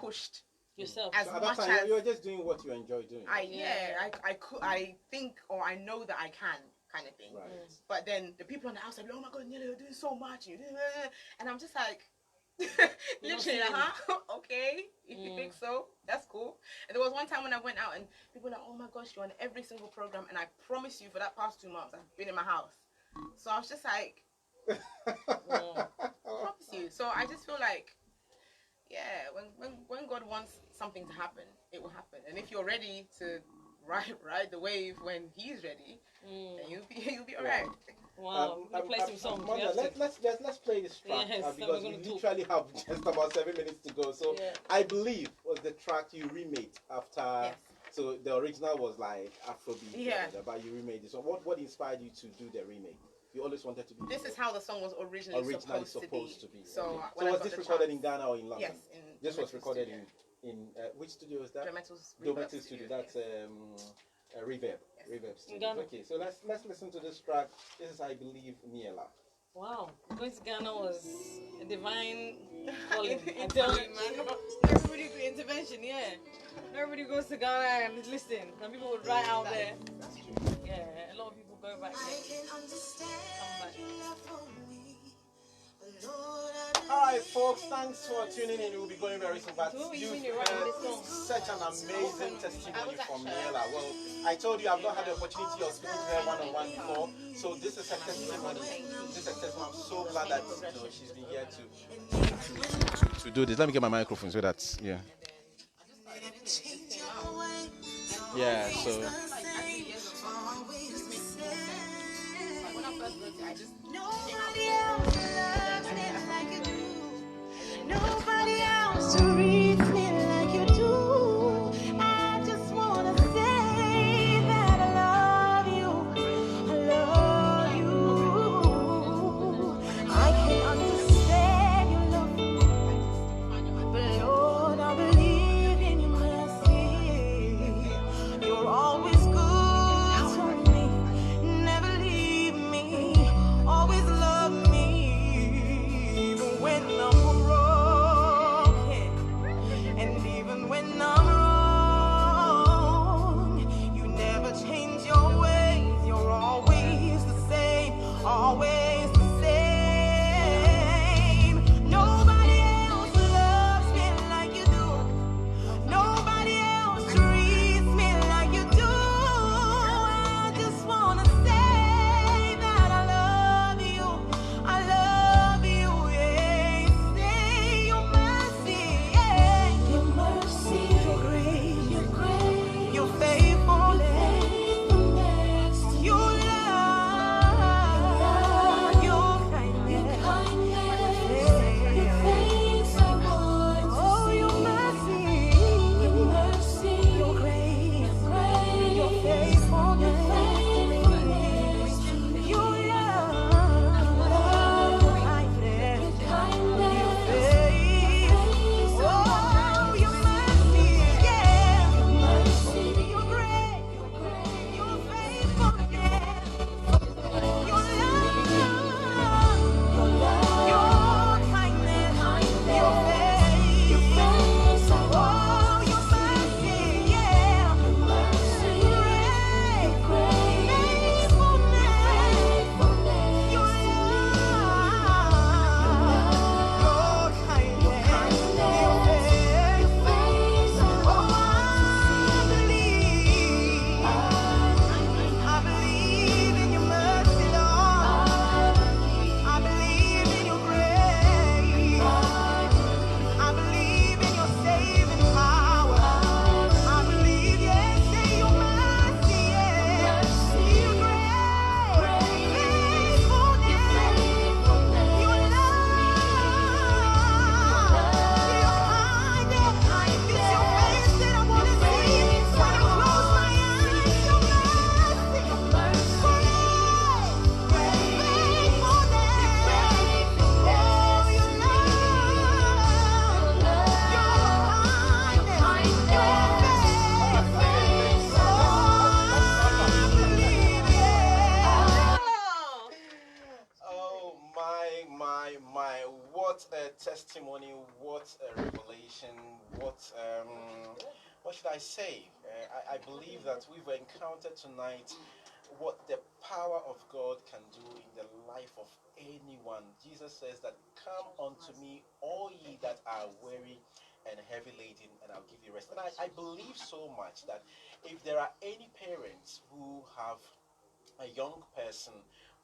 pushed yourself as at much that time, as you're just doing what you enjoy doing. I think, or I know that I can, kind of thing. Right. But then the people on the outside, oh my God, Niella, you're doing so much, and I'm just like, literally, okay, if you think so, that's cool. And there was one time when I went out and people were like, oh my gosh, you're on every single program, and I promise you, for that past 2 months, I've been in my house. So I was just like, I promise you. So I just feel like, yeah, when God wants something to happen, it will happen. And if you're ready to ride the wave when He's ready, then you'll be alright. Wow, we're gonna play some songs. We Mona, have to. let's play this track Yes, then because we're we gonna talk. literally have just about 7 minutes to go. So Yeah. I believe was the track you remade after. Yes. So the original was like Afrobeat, Yeah. but you remade it. So what inspired you to do the remake? You always wanted to be. This is how the song was originally supposed to be. So, Okay. when So I was got this the recorded chance- in Ghana or in London? Yes, in This was Dometic recorded Studio. in which studio is that? Dometic's Dometic Studio. That's Reverb. Yes. Reverb In Studio. Ghana. Okay, so let's listen to this track. This is, I believe, Niella. Wow, going to Ghana was a divine calling. I tell you, man. Everybody do intervention, yeah. Everybody goes to Ghana and listen. Some people would write out there. That's true. Yeah, a lot of people go back there. Come back. All right, folks, thanks for tuning in. We'll be going very soon. But So what were you you've doing? You're writing this song? such an amazing I testimony was at from church. Niella. Well, I told you I've not had the opportunity of speaking to her one-on-one before, so this is a testimony. This is a testimony. I'm so glad that she's been here to do this. Let me get my microphone so that's yeah. Yeah. So. Like, as the years have gone on, it makes more sense. Like, when I first wrote it, I just Nobody else loves me like you do. Nobody else treats me like you do. I just wanna say that I love you. I love you. I can understand your love, but Lord, I believe in your mercy. You're always good to me, never leave me, always love me, even when I'm broken, and even when I'm wrong. You never change your ways, you're always the same, always the same. Nobody else loves me like you do. Nobody else treats me like you do. I just wanna say that I love you. I love you, yeah. Say your mercy, yeah. Your mercy, your grace, your faithfulness, your love, your kindness, your face, oh, your mercy, your grace, your faithfulness, your love, your kindness, your faith, oh, your mercy, yeah, your grace, your faithfulness, your love, your kindness, your faith, oh, your mercy, yeah, grace, faithfulness, your love, your kindness, your faith, oh, I believe in your mercy, Lord. I believe in your grace. I believe in your saving power. I believe, yes, in your mercy, yes. Your grace, faithfulness, your love, your kindness. It's your face that I want to see when I close my eyes. Your mercy, Oh my! What a testimony! What a revelation! What should I say? I believe that we've encountered tonight what the power of God can do in the life of anyone. Jesus says that, "Come unto me, all ye that are weary and heavy laden, and I'll give you rest." And I believe so much that if there are any parents who have a young person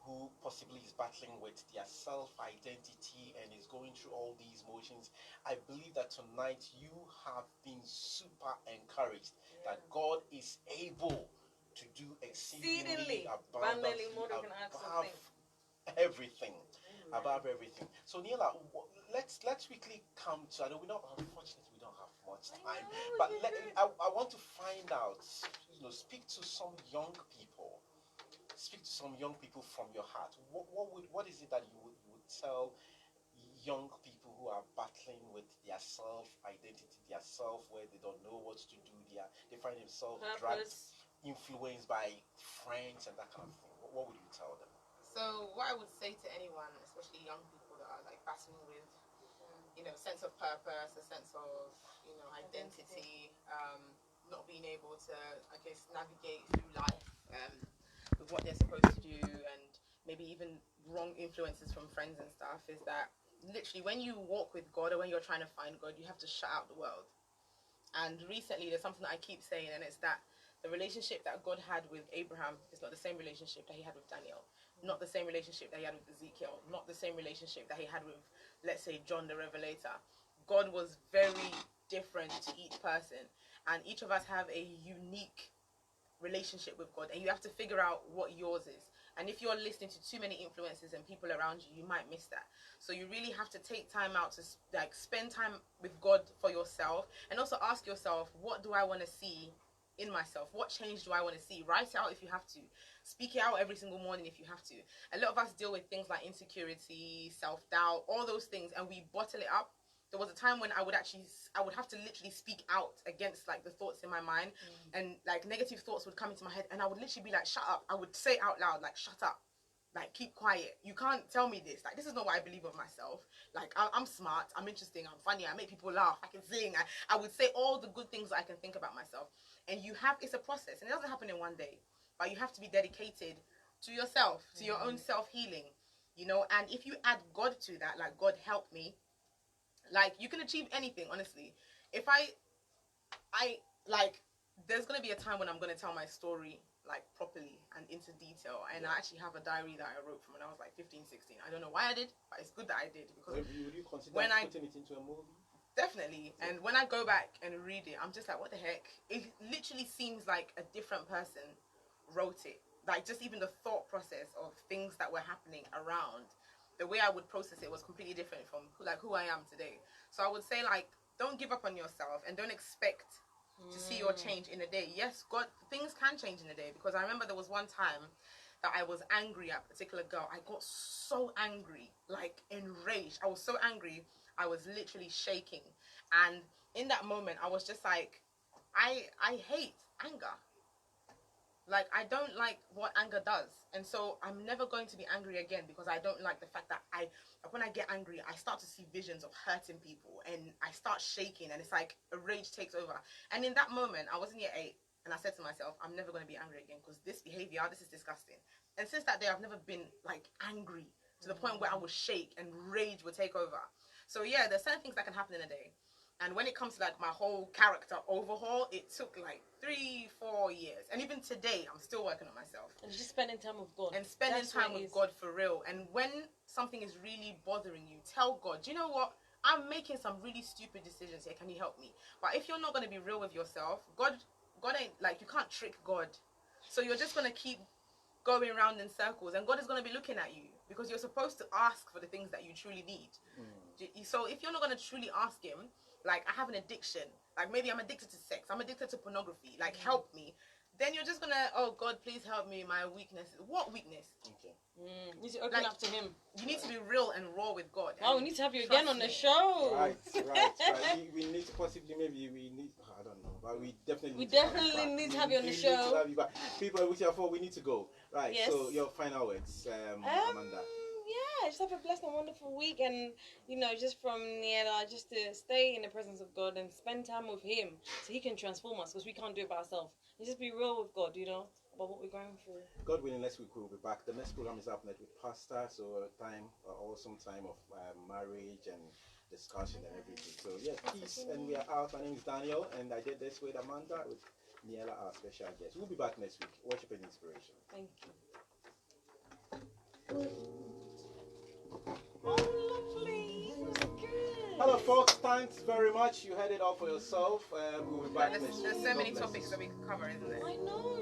who possibly is battling with their self-identity and is going through all these motions, I believe that tonight you have been super encouraged that God is able to do exceedingly abundantly more than we can ask or above think. everything. Amen. Above everything. So Niella, let's quickly come to. I know we don't. Unfortunately, we don't have much time. But I want to find out. Speak to some young people. Speak to some young people from your heart. What is it that you would tell young people who are battling with their self identity, their self where they don't know what to do, they find themselves dragged, influenced by friends and that kind of thing. What would you tell them? So what I would say to anyone, especially young people that are like battling with, sense of purpose, a sense of, identity, not being able to, I guess, navigate through life with what they're supposed to do, and maybe even wrong influences from friends and stuff, is that literally when you walk with God or when you're trying to find God, you have to shut out the world. And recently there's something that I keep saying, and it's that the relationship that God had with Abraham is not the same relationship that he had with Daniel, not the same relationship that he had with Ezekiel, not the same relationship that he had with, let's say, John the Revelator. God was very different to each person, and each of us have a unique relationship with God, and you have to figure out what yours is. And if you're listening to too many influences and people around you, you might miss that. So you really have to take time out to spend time with God for yourself, and also ask yourself, what do I want to see in myself? What change do I want to see? Write it out if you have to. Speak it out every single morning if you have to. A lot of us deal with things like insecurity, self-doubt, all those things, and we bottle it up. There was a time when I would have to literally speak out against like the thoughts in my mind, and like negative thoughts would come into my head, and I would literally be like, shut up. I would say out loud, like, shut up, like, keep quiet. You can't tell me this. Like, this is not what I believe of myself. Like, I'm smart, I'm interesting, I'm funny, I make people laugh, I can sing. I would say all the good things that I can think about myself. And it's a process, and it doesn't happen in one day, but you have to be dedicated to yourself, to your own self-healing, and if you add God to that, like, God help me, like, you can achieve anything, honestly. If I like, there's gonna be a time when I'm gonna tell my story like properly and into detail, and I actually have a diary that I wrote from when I was like 15, 16. I don't know why I did, but it's good that I did, because Would you consider when putting it into a movie? Definitely. And when I go back and read it, I'm just like, what the heck? It literally seems like a different person wrote it. Like, just even the thought process of things that were happening around, the way I would process it was completely different from who I am today. So I would say, like, don't give up on yourself, and don't expect to see your change in a day. Yes, God, things can change in a day, because I remember there was one time that I was angry at a particular girl. I got so angry, like enraged. I was so angry, I was literally shaking. And in that moment, I was just like, I hate anger. Like, I don't like what anger does. And so I'm never going to be angry again, because I don't like the fact that when I get angry, I start to see visions of hurting people, and I start shaking, and it's like a rage takes over. And in that moment, I was in year 8, and I said to myself, I'm never going to be angry again, because this behavior, this is disgusting. And since that day, I've never been like angry to the point where I would shake and rage would take over. So yeah, there's certain things that can happen in a day. And when it comes to like my whole character overhaul, it took like 3-4 years. And even today, I'm still working on myself. And just spending time with God. And spending time with God for real. And when something is really bothering you, tell God, do you know what? I'm making some really stupid decisions here. Can you help me? But if you're not going to be real with yourself, God ain't, like, you can't trick God. So you're just going to keep going around in circles, and God is going to be looking at you, because you're supposed to ask for the things that you truly need. So if you're not going to truly ask him, like, I have an addiction, like maybe I'm addicted to sex, I'm addicted to pornography, like, help me, then you're just gonna, oh God, please help me, my weakness. What weakness? Okay. You need to open up to him. You need to be real and raw with God. Oh, we need to have you again on the show. Right. We need to possibly, maybe we need, I don't know, but we definitely need to have you on the show. Need to have you back. People, which are for, we need to go. Right. Yes. So your final words, Amanda. Yeah, just have a blessed and wonderful week, and just from Niella, just to stay in the presence of God and spend time with him, so he can transform us, because we can't do it by ourselves. And just be real with God, about what we're going through. God willing, next week we'll be back. The next program is happening with Pastor, so awesome time of marriage and discussion and everything. So yeah, peace, and we are out. My name is Daniel, and I did this with Amanda, with Niella, our special guest. We'll be back next week. Worship and inspiration. Thank you. Oh, lovely. That's good. Hello, folks. Thanks very much. You had it all for yourself. We'll be back next week. There's so God many bless topics you. that we could cover, isn't there? I know.